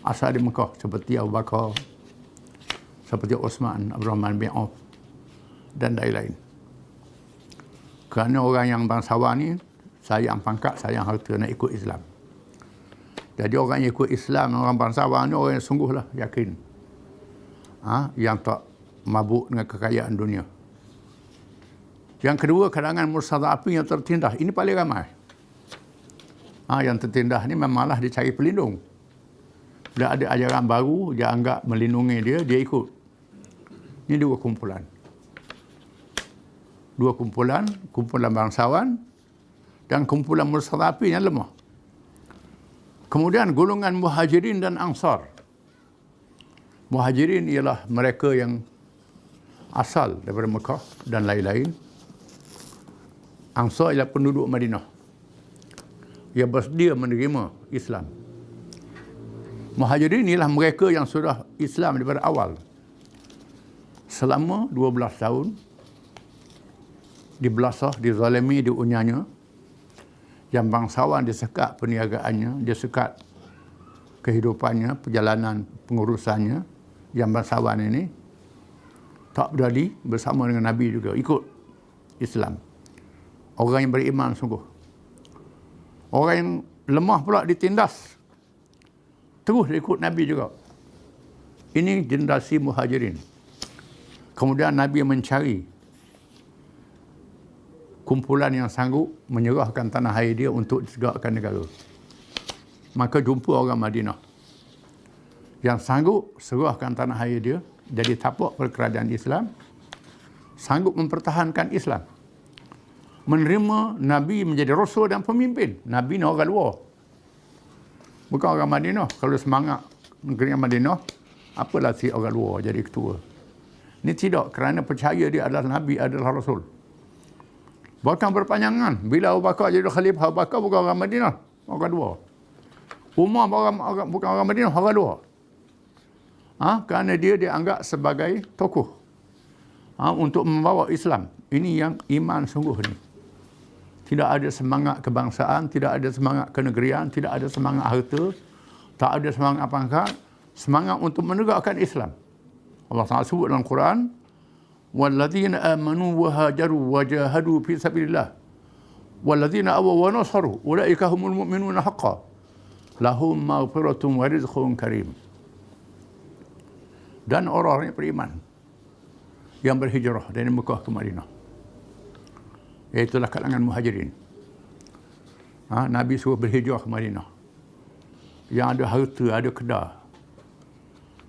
asal di Mekah seperti Abu Bakar, seperti Osman, Abdurrahman bin Auf dan lain-lain. Kerana orang yang bangsawan ni sayang pangkat, sayang harta, nak ikut Islam. Jadi orang yang ikut Islam, orang bangsawan ni orang yang sungguhlah yakin, yang tak mabuk dengan kekayaan dunia. Yang kedua, kalangan mustada'afin yang tertindas. Ini paling ramai. Yang tertindas ni memanglah dicari pelindung. Dah ada ajaran baru, dia anggap melindungi dia, dia ikut. Ini dua kumpulan. Dua kumpulan, kumpulan bangsawan dan kumpulan mustadafin yang lemah. Kemudian golongan muhajirin dan ansar. Muhajirin ialah mereka yang asal daripada Mekah dan lain-lain. Ansar ialah penduduk Madinah yang bersedia menerima Islam. Muhajirin ialah mereka yang sudah Islam daripada awal. Selama 12 tahun dibelasah, dizalimi, diunyanya. Yang bangsawan disekat perniagaannya, disekat kehidupannya, perjalanan pengurusannya. Yang bangsawan ini tak berdali bersama dengan Nabi juga, ikut Islam. Orang yang beriman sungguh. Orang yang lemah pula ditindas, terus ikut Nabi juga. Ini generasi muhajirin. Kemudian Nabi mencari kumpulan yang sanggup menyerahkan tanah air dia untuk ditegakkan negara. Maka jumpa orang Madinah yang sanggup serahkan tanah air dia jadi tapak kerajaan Islam, sanggup mempertahankan Islam. Menerima Nabi menjadi rasul dan pemimpin. Nabi ni orang luar, bukan orang Madinah. Kalau semangat negeri Madinah, apalah si orang luar jadi ketua. Ini tidak, kerana percaya dia adalah Nabi, adalah Rasul. Bahkan berpanjangan, bila Abu Bakar jadi khalifah, Abu Bakar bukan orang Madinah, orang luar. Umar bukan orang Madinah, orang luar. Kerana dia dianggap sebagai tokoh untuk membawa Islam. Ini yang iman sungguh ni. Tidak ada semangat kebangsaan, tidak ada semangat kenegerian, tidak ada semangat harta, tak ada semangat pangkat, semangat untuk menegakkan Islam. Allah Ta'ala sebut dalam Quran, وَالَّذِينَ آمَنُوا وَهَاجَرُوا وَجَاهَدُوا فِي سَبِيلِ اللَّهِ وَالَّذِينَ أَوَوا وَنَصَرُوا أُولَئِكَ هُمُ الْمُؤْمِنُونَ حَقًّا لَهُمْ مَغْفِرَةٌ وَرِزْقٌ كَرِيمٌ. Dan orang-orang yang beriman yang berhijrah dari Mekah ke Madinah, iaitulah kalangan muhajirin. Nabi suruh berhijrah ke Madinah. Yang ada harta, ada kedai,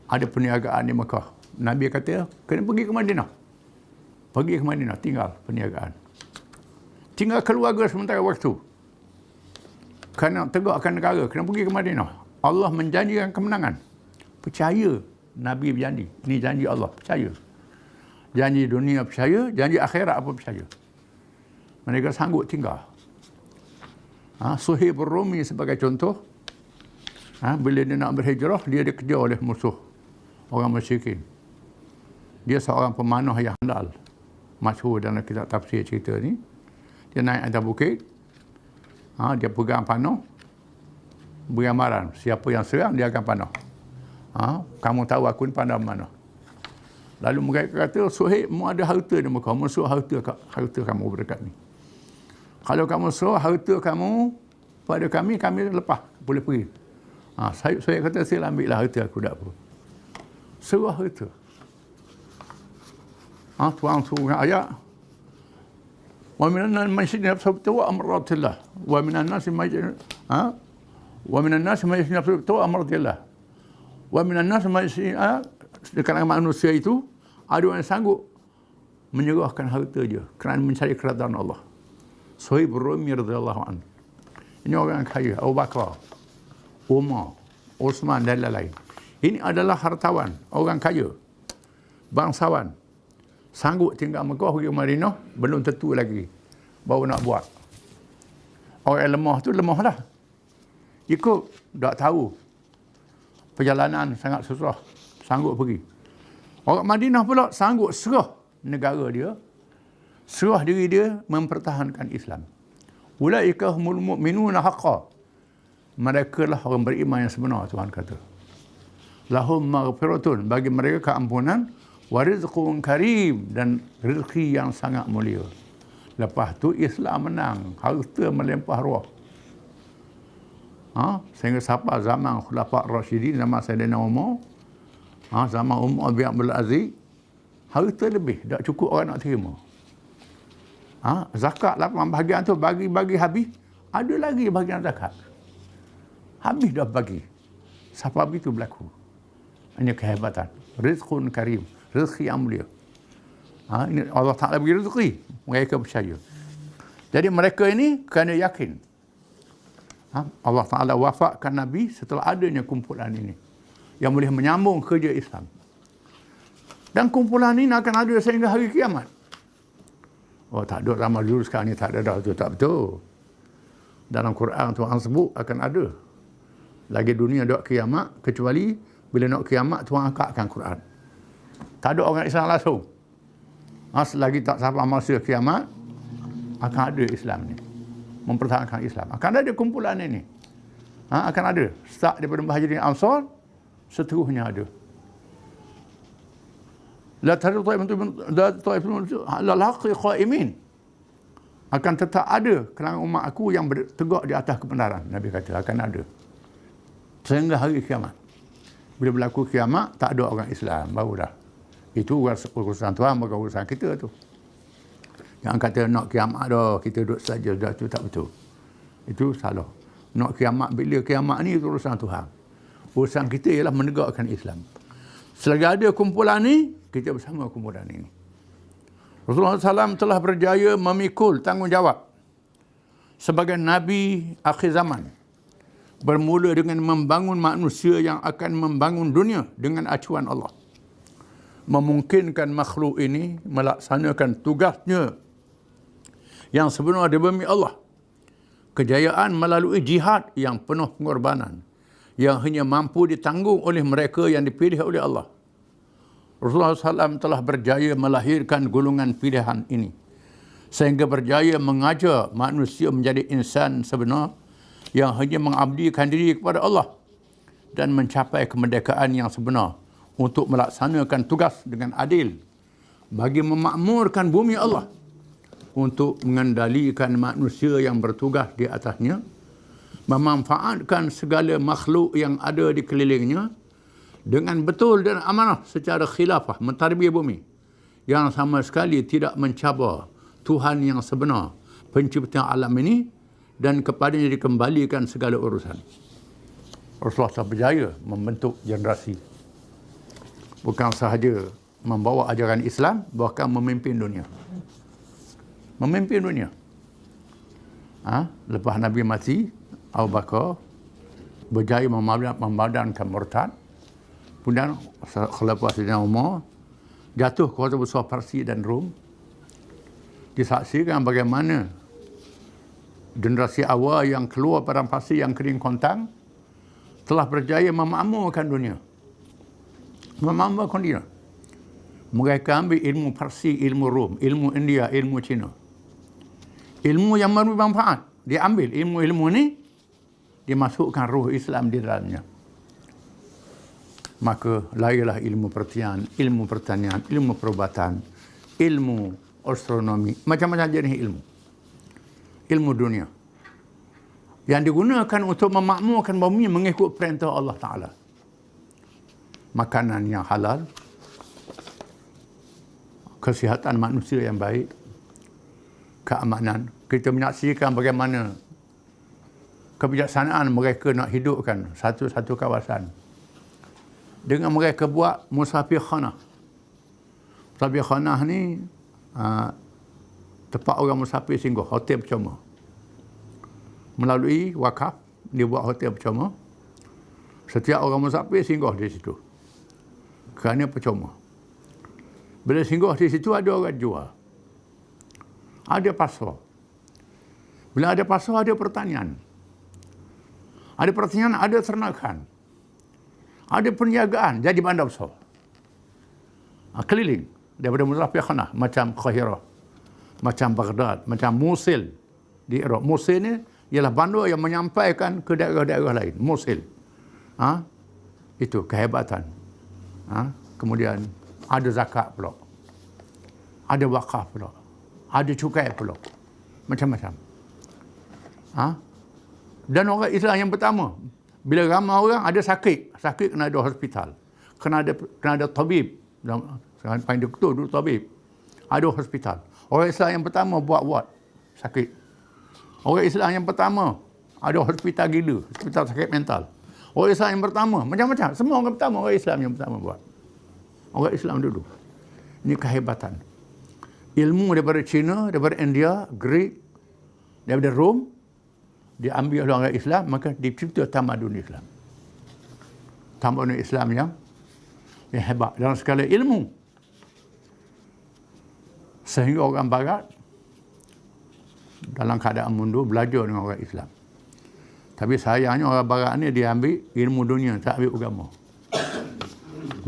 ada perniagaan di Mekah. Nabi kata, kena pergi ke Madinah. Pergi ke Madinah, tinggal perniagaan. Tinggal keluarga sementara waktu. Kena tegakkan negara, kena pergi ke Madinah. Allah menjanjikan kemenangan. Percaya, Nabi berjanji. Ini janji Allah, percaya. Janji dunia percaya, janji akhirat apa percaya. Mereka sanggup tinggal. Suhaib Rumi sebagai contoh. Bila dia nak berhijrah, dia dikejar oleh musuh orang musyrikin. Dia seorang pemanah yang handal, masyhur dalam kitab tafsir cerita ni. Dia naik atas bukit, dia pegang panah, beri amaran, siapa yang serang dia akan panah. Kamu tahu aku ni pandai mana. Lalu mereka kata, Suhaib, mu ada harta di Mekah, mu suruh harta kamu berdekat ni. Kalau kamu suruh harta kamu pada kami, kami lepas, boleh pergi. Saya kata, saya ambillah harta aku, tak apa. Suruh harta. Tuan suruh ayat. Wa minan nasi nafsu tawa amratillah. Wa minan nasi wa minan nasi nafsu tawa amratillah. Wa minan nasi dekat manusia itu ada orang yang sanggup menyerahkan harta dia kerana mencari keridaan Allah. Suhaib Rumi radhiyallahu anhu. Ini orang kaya, Abu Bakar, Umar, Osman dan lain-lain. Ini adalah hartawan, orang kaya, bangsawan. Sanggup tinggal Mekah pergi Madinah, belum tentu lagi baru nak buat. Orang yang lemah tu lemahlah. Ikut, tak tahu. Perjalanan sangat susah, sanggup pergi. Orang Madinah pula sanggup serah negara dia, serah diri dia mempertahankan Islam. Ulaika humul mu'minuna haqqan. Mereka lah orang beriman yang sebenar, Tuhan kata. Lahum maghfiratun, bagi mereka keampunan, wa rizqun karim, dan rezeki yang sangat mulia. Lepas tu Islam menang, harta melimpah ruah. Sehingga sampai zaman Khulafa' Rasyidin, zaman Sayyidina Umar, zaman Umar bin Abdul Aziz, harta lebih, tak cukup orang nak terima. Zakat 8 bahagian tu bagi habis, ada lagi bahagian zakat. Habis dah bagi. Siapa begitu berlaku? Ini kehebatan. Rizqun karim. Rezeki yang mulia. Ini Allah Ta'ala bagi rezeki. Mereka percaya. Jadi mereka ini kena yakin. Allah Ta'ala wafatkan Nabi setelah adanya kumpulan ini. Yang boleh menyambung kerja Islam. Dan kumpulan ini akan ada sehingga hari kiamat. Oh, tak ada zaman dulu, sekarang ni tak ada dah. Itu tak betul. Dalam Quran Tuhan sebut akan ada. Lagi dunia ada kiamat, kecuali bila nak kiamat Tuhan angkatkan Quran. Tak ada orang Islam langsung. Selagi tak sampai masa kiamat, akan ada Islam ni. Mempertahankan Islam. Akan ada kumpulan ini. Akan ada. Start daripada Muhajirin Ansar, seterusnya ada. La ta'ifatun alal haqqi qa'imin. Akan tetap ada kalangan umat aku yang tegak di atas kebenaran. Nabi kata akan ada. Sehingga hari kiamat. Bila berlaku kiamat, tak ada orang Islam. Baru dah. Itu urusan Tuhan, bukan urusan kita tu. Yang kata nak kiamat dah, kita duduk saja, dah tu tak betul. Itu salah. Nak kiamat, bila kiamat ni itu urusan Tuhan. Urusan kita ialah menegakkan Islam. Selagi ada kumpulan ni, kita bersama kumpulan ini. Rasulullah SAW telah berjaya memikul tanggungjawab sebagai Nabi akhir zaman. Bermula dengan membangun manusia yang akan membangun dunia dengan acuan Allah. Memungkinkan makhluk ini melaksanakan tugasnya yang sebenar di bumi Allah. Kejayaan melalui jihad yang penuh pengorbanan yang hanya mampu ditanggung oleh mereka yang dipilih oleh Allah. Rasulullah SAW telah berjaya melahirkan golongan pilihan ini sehingga berjaya mengajar manusia menjadi insan sebenar yang hanya mengabdikan diri kepada Allah dan mencapai kemerdekaan yang sebenar untuk melaksanakan tugas dengan adil bagi memakmurkan bumi Allah, untuk mengendalikan manusia yang bertugas di atasnya, memanfaatkan segala makhluk yang ada di kelilingnya dengan betul dan amanah secara khilafah, mentadbir bumi yang sama sekali tidak mencabar Tuhan yang sebenar, pencipta alam ini, dan kepadanya dikembalikan segala urusan. Rasulullah SAW berjaya membentuk generasi. Bukan sahaja membawa ajaran Islam, bahkan memimpin dunia. Memimpin dunia. Lepas Nabi mati, Abu Bakar berjaya memadamkan murtad. Kemudian Khalifah Sayyidina Umar jatuh kuasa besar Parsi dan Rom. Disaksikan bagaimana generasi awal yang keluar padang pasir yang kering kontang telah berjaya memakmurkan dunia. Memakmurkan dunia. Mereka ambil ilmu Parsi, ilmu Rom, ilmu India, ilmu Cina. Ilmu yang bermanfaat. Dia ambil ilmu-ilmu ni, dimasukkan ruh Islam di dalamnya. Maka lahirlah ilmu pertanian, ilmu perubatan, ilmu astronomi, macam-macam jenis ilmu. Ilmu dunia. Yang digunakan untuk memakmurkan bumi mengikut perintah Allah Ta'ala. Makanan yang halal, kesihatan manusia yang baik, keamanan. Kita menyaksikan bagaimana kebijaksanaan mereka nak hidupkan satu-satu kawasan. Dengan mereka buat musafir khanah. Musafir khanah ni tempat orang musafir singgah, hotel percuma. Melalui wakaf, dia buat hotel percuma. Setiap orang musafir singgah di situ. Kerana percuma. Bila singgah di situ ada orang jual. Ada pasar. Bila ada pasar, ada pertanian. Ada pertanian, ada ternakan. Ada perniagaan, jadi bandar besar. Keliling daripada musafir khanah, macam Qahirah, macam Baghdad, macam Mosul di Iraq. Mosul ni ialah bandar yang menyampaikan ke daerah-daerah lain. Mosul. Itu kehebatan. Kemudian ada zakat pula. Ada wakaf pula. Ada cukai pula. Macam-macam. Dan orang Islam yang pertama, bila ramai orang ada sakit kena ada hospital. Kena ada tabib. Sekarang panggil doktor, dulu tabib. Ada hospital. Orang Islam yang pertama buat ward sakit. Orang Islam yang pertama ada hospital gila, hospital sakit mental. Orang Islam yang pertama, macam-macam. Semua orang pertama, orang Islam yang pertama buat. Orang Islam dulu. Ini kehebatan. Ilmu daripada China, daripada India, Greek, daripada Rom, diambil oleh orang Islam, maka dicipta tamadun Islam. Tamadun Islam yang hebat dalam skala ilmu. Sehingga orang Barat dalam keadaan mundur belajar dengan orang Islam. Tapi sayangnya orang Barat ni dia ambil ilmu dunia, tak ambil agama.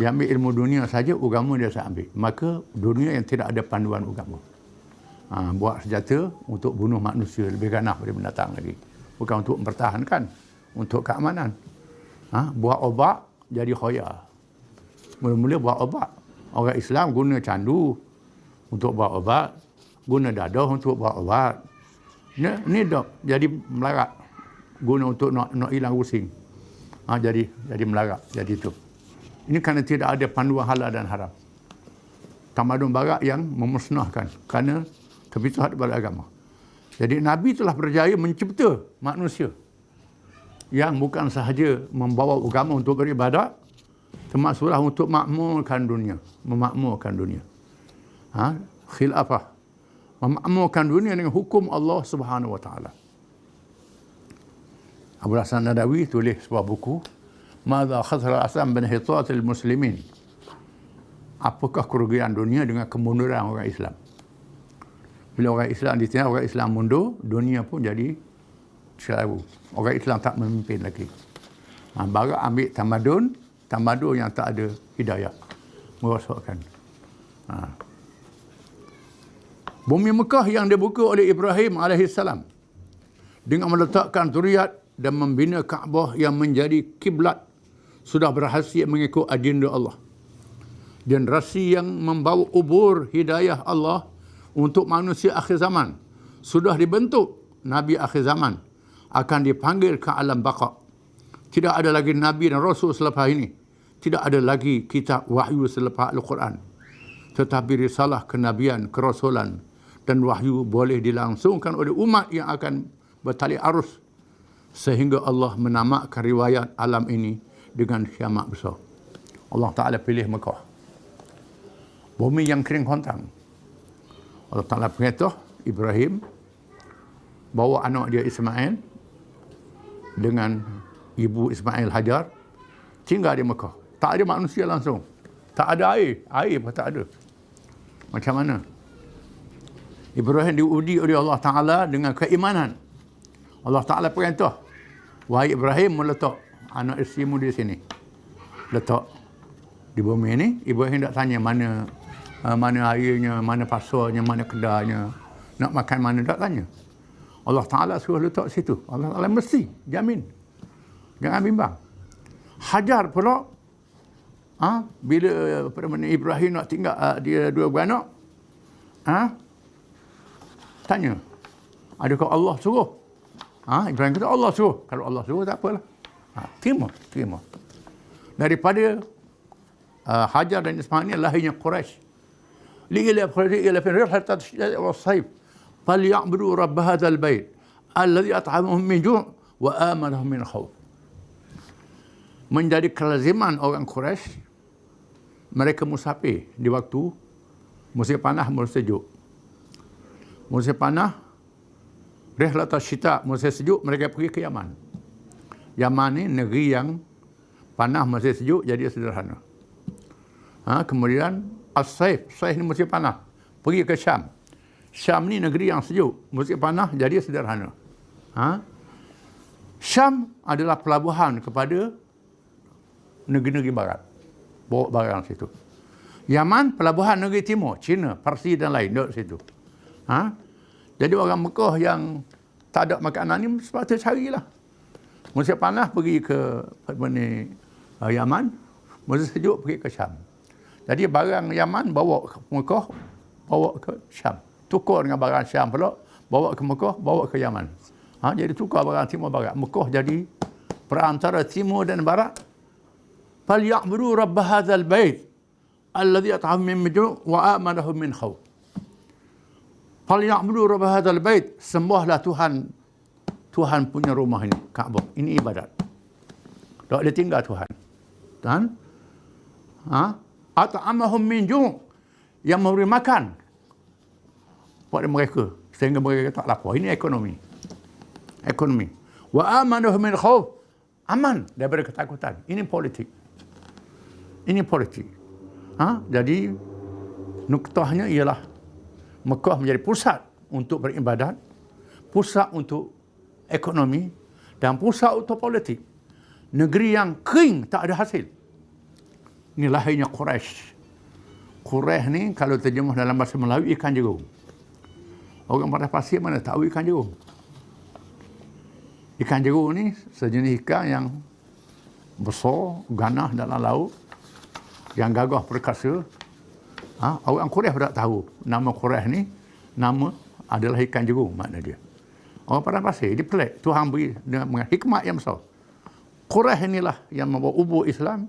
Dia ambil ilmu dunia saja, agama dia tak ambil. Maka dunia yang tidak ada panduan agama. Buat senjata untuk bunuh manusia lebih ganas daripada binatang lagi. Bukan untuk mempertahankan, untuk keamanan. Buat obat jadi khoya. Mula-mula buat obat. Orang Islam guna candu untuk buat obat, guna dadah untuk buat obat. Ni dah jadi melarat. Guna untuk nak hilang pusing. Jadi melarat, jadi itu. Ini kerana tidak ada panduan halal dan haram. Tamadun Barat yang memusnahkan kerana terpisah daripada agama. Jadi Nabi telah berjaya mencipta manusia yang bukan sahaja membawa agama untuk beribadat, termasuklah untuk makmurkan dunia, memakmurkan dunia. Khilafah, memakmurkan dunia dengan hukum Allah Subhanahu Wa Taala. Abu Hasan Nadawi tulis sebuah buku, Madza khasara Aslam bin Hitatil Muslimin. Apakah kerugian dunia dengan kemunduran orang Islam? Bila orang Islam ditinggal, orang Islam mundur, dunia pun jadi selalu. Orang Islam tak memimpin lagi. Barat ambil tamadun yang tak ada hidayah. Merosakkan. Bumi Mekah yang dibuka oleh Ibrahim AS dengan meletakkan zuriat dan membina Kaabah yang menjadi kiblat sudah berhasil mengikut agenda Allah. Generasi yang membawa ubur hidayah Allah untuk manusia akhir zaman sudah dibentuk. Nabi akhir zaman akan dipanggil ke alam baqa. Tidak ada lagi Nabi dan Rasul selepas ini. Tidak ada lagi kitab wahyu selepas Al-Quran. Tetapi risalah kenabian, kerasulan dan wahyu boleh dilangsungkan oleh umat yang akan bertali arus. Sehingga Allah menamakan riwayat alam ini dengan kiamat besar. Allah Ta'ala pilih Mekah. Bumi yang kering kontang. Allah Ta'ala perintah Ibrahim bawa anak dia Ismail dengan ibu Ismail Hajar tinggal di Mekah. Tak ada manusia langsung. Tak ada air. Air pun tak ada. Macam mana? Ibrahim diuji oleh Allah Ta'ala dengan keimanan. Allah Ta'ala perintah, wahai Ibrahim, meletak anak isterimu di sini. Letak di bumi ini. Ibrahim tak tanya mana airnya, mana pasarnya, mana kedainya, nak makan mana, tak tanya. Allah Ta'ala suruh letak situ. Allah Ta'ala mesti jamin. Jangan bimbang. Hajar pula, bila Ibrahim nak tinggal dia dua beranak, tanya, adakah Allah suruh? Ibrahim kata Allah suruh. Kalau Allah suruh tak apalah. Terima. Daripada Hajar dan Ismail ni lahirnya Quraisy. Li'ila fin rihlati asy-syita'i was-sayf falya'budu rabb hadzal bait alladzi at'amahum min ju' wa amanahum min khauf. Menjadi kelaziman orang Quraisy, mereka musafir di waktu musim panas, musim sejuk. Musim panas, rihlat asy-syita', musim sejuk, mereka pergi ke Yaman. Yaman ni negeri yang panas, musim sejuk, jadi sederhana. Kemudian as-sayf, sayf ni musim panas, pergi ke Syam. Syam ni negeri yang sejuk, musim panas, jadi sederhana. Syam adalah pelabuhan kepada negeri-negeri barat. Bawa barang situ. Yaman pelabuhan negeri timur, China, Parsi dan lain duduk situ. Jadi orang Mekah yang tak ada makanan ni sepatutnya carilah. Musim panas pergi ke Yaman, musim sejuk pergi ke Syam. Jadi barang Yaman bawa ke Mekah, bawa ke Syam. Tukar dengan barang Syam pula, bawa ke Mekah, bawa ke Yaman. Jadi tukar barang timur barat. Mekah jadi perantara timur dan barat. Falya'budu rabb hadzal bait alladzi at'amahum min ju' wa amanahum min khauf. Falya'budu rabb hadzal bait, sembahlah Tuhan punya rumah ini, Kaabah. Ini ibadat. Tak boleh tinggal Tuhan. Tuhan at'amahum min ju', yang memberi makan kepada mereka sehingga mereka tak lapar. Ini ekonomi. Wa amanahum min khauf, aman daripada ketakutan. Ini politik. Jadi nuktahnya ialah Mekah menjadi pusat untuk beribadat, pusat untuk ekonomi dan pusat untuk politik. Negeri yang kering, tak ada hasil. Ini lahirnya Quraisy. Quraisy ni kalau terjemah dalam bahasa Melayu, ikan jerung. Orang padang pasir mana tahu ikan jerung? Ikan jerung ni sejenis ikan yang besar, ganas dalam laut, yang gagah perkasa. Orang Quraisy tak tahu nama Quraisy ni, nama adalah ikan jerung makna dia. Orang padang pasir, dia pelik. Tuhan beri dengan hikmat yang besar. Quraisy inilah yang membawa ubur Islam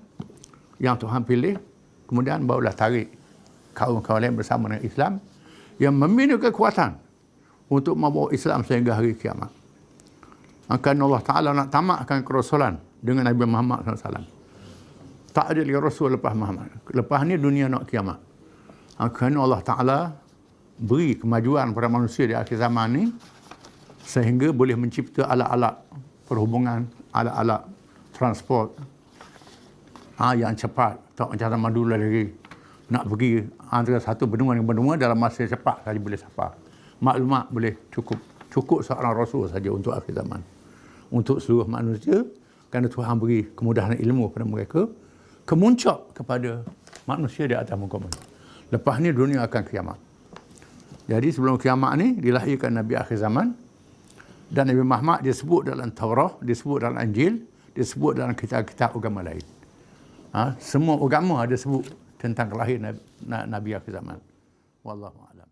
yang Tuhan pilih, kemudian barulah tarik kaum-kaum lain bersama dengan Islam yang membina kekuatan untuk membawa Islam sehingga hari kiamat. Kerana Allah Ta'ala nak tamatkan kerasulan dengan Nabi Muhammad SAW. Tak ada lagi Rasul lepas Muhammad. Lepas ni dunia nak kiamat. Kerana Allah Ta'ala beri kemajuan pada manusia di akhir zaman ni sehingga boleh mencipta alat-alat perhubungan, alat-alat transport yang cepat. Tak macam zaman dulu lagi. Nak pergi antara satu benua dengan benua dalam masa cepat saja boleh sampai. Maklumat boleh cukup seorang Rasul saja untuk akhir zaman. Untuk seluruh manusia, kerana Tuhan beri kemudahan ilmu kepada mereka, kemuncak kepada manusia di atas muka bumi. Lepas ni dunia akan kiamat. Jadi sebelum kiamat ni dilahirkan Nabi akhir zaman, dan Nabi Muhammad disebut dalam Taurat, disebut dalam Injil, disebut dalam kitab-kitab agama lain. Semua agama ada sebut tentang kelahiran Nabi akhir zaman. Wallahu a'lam.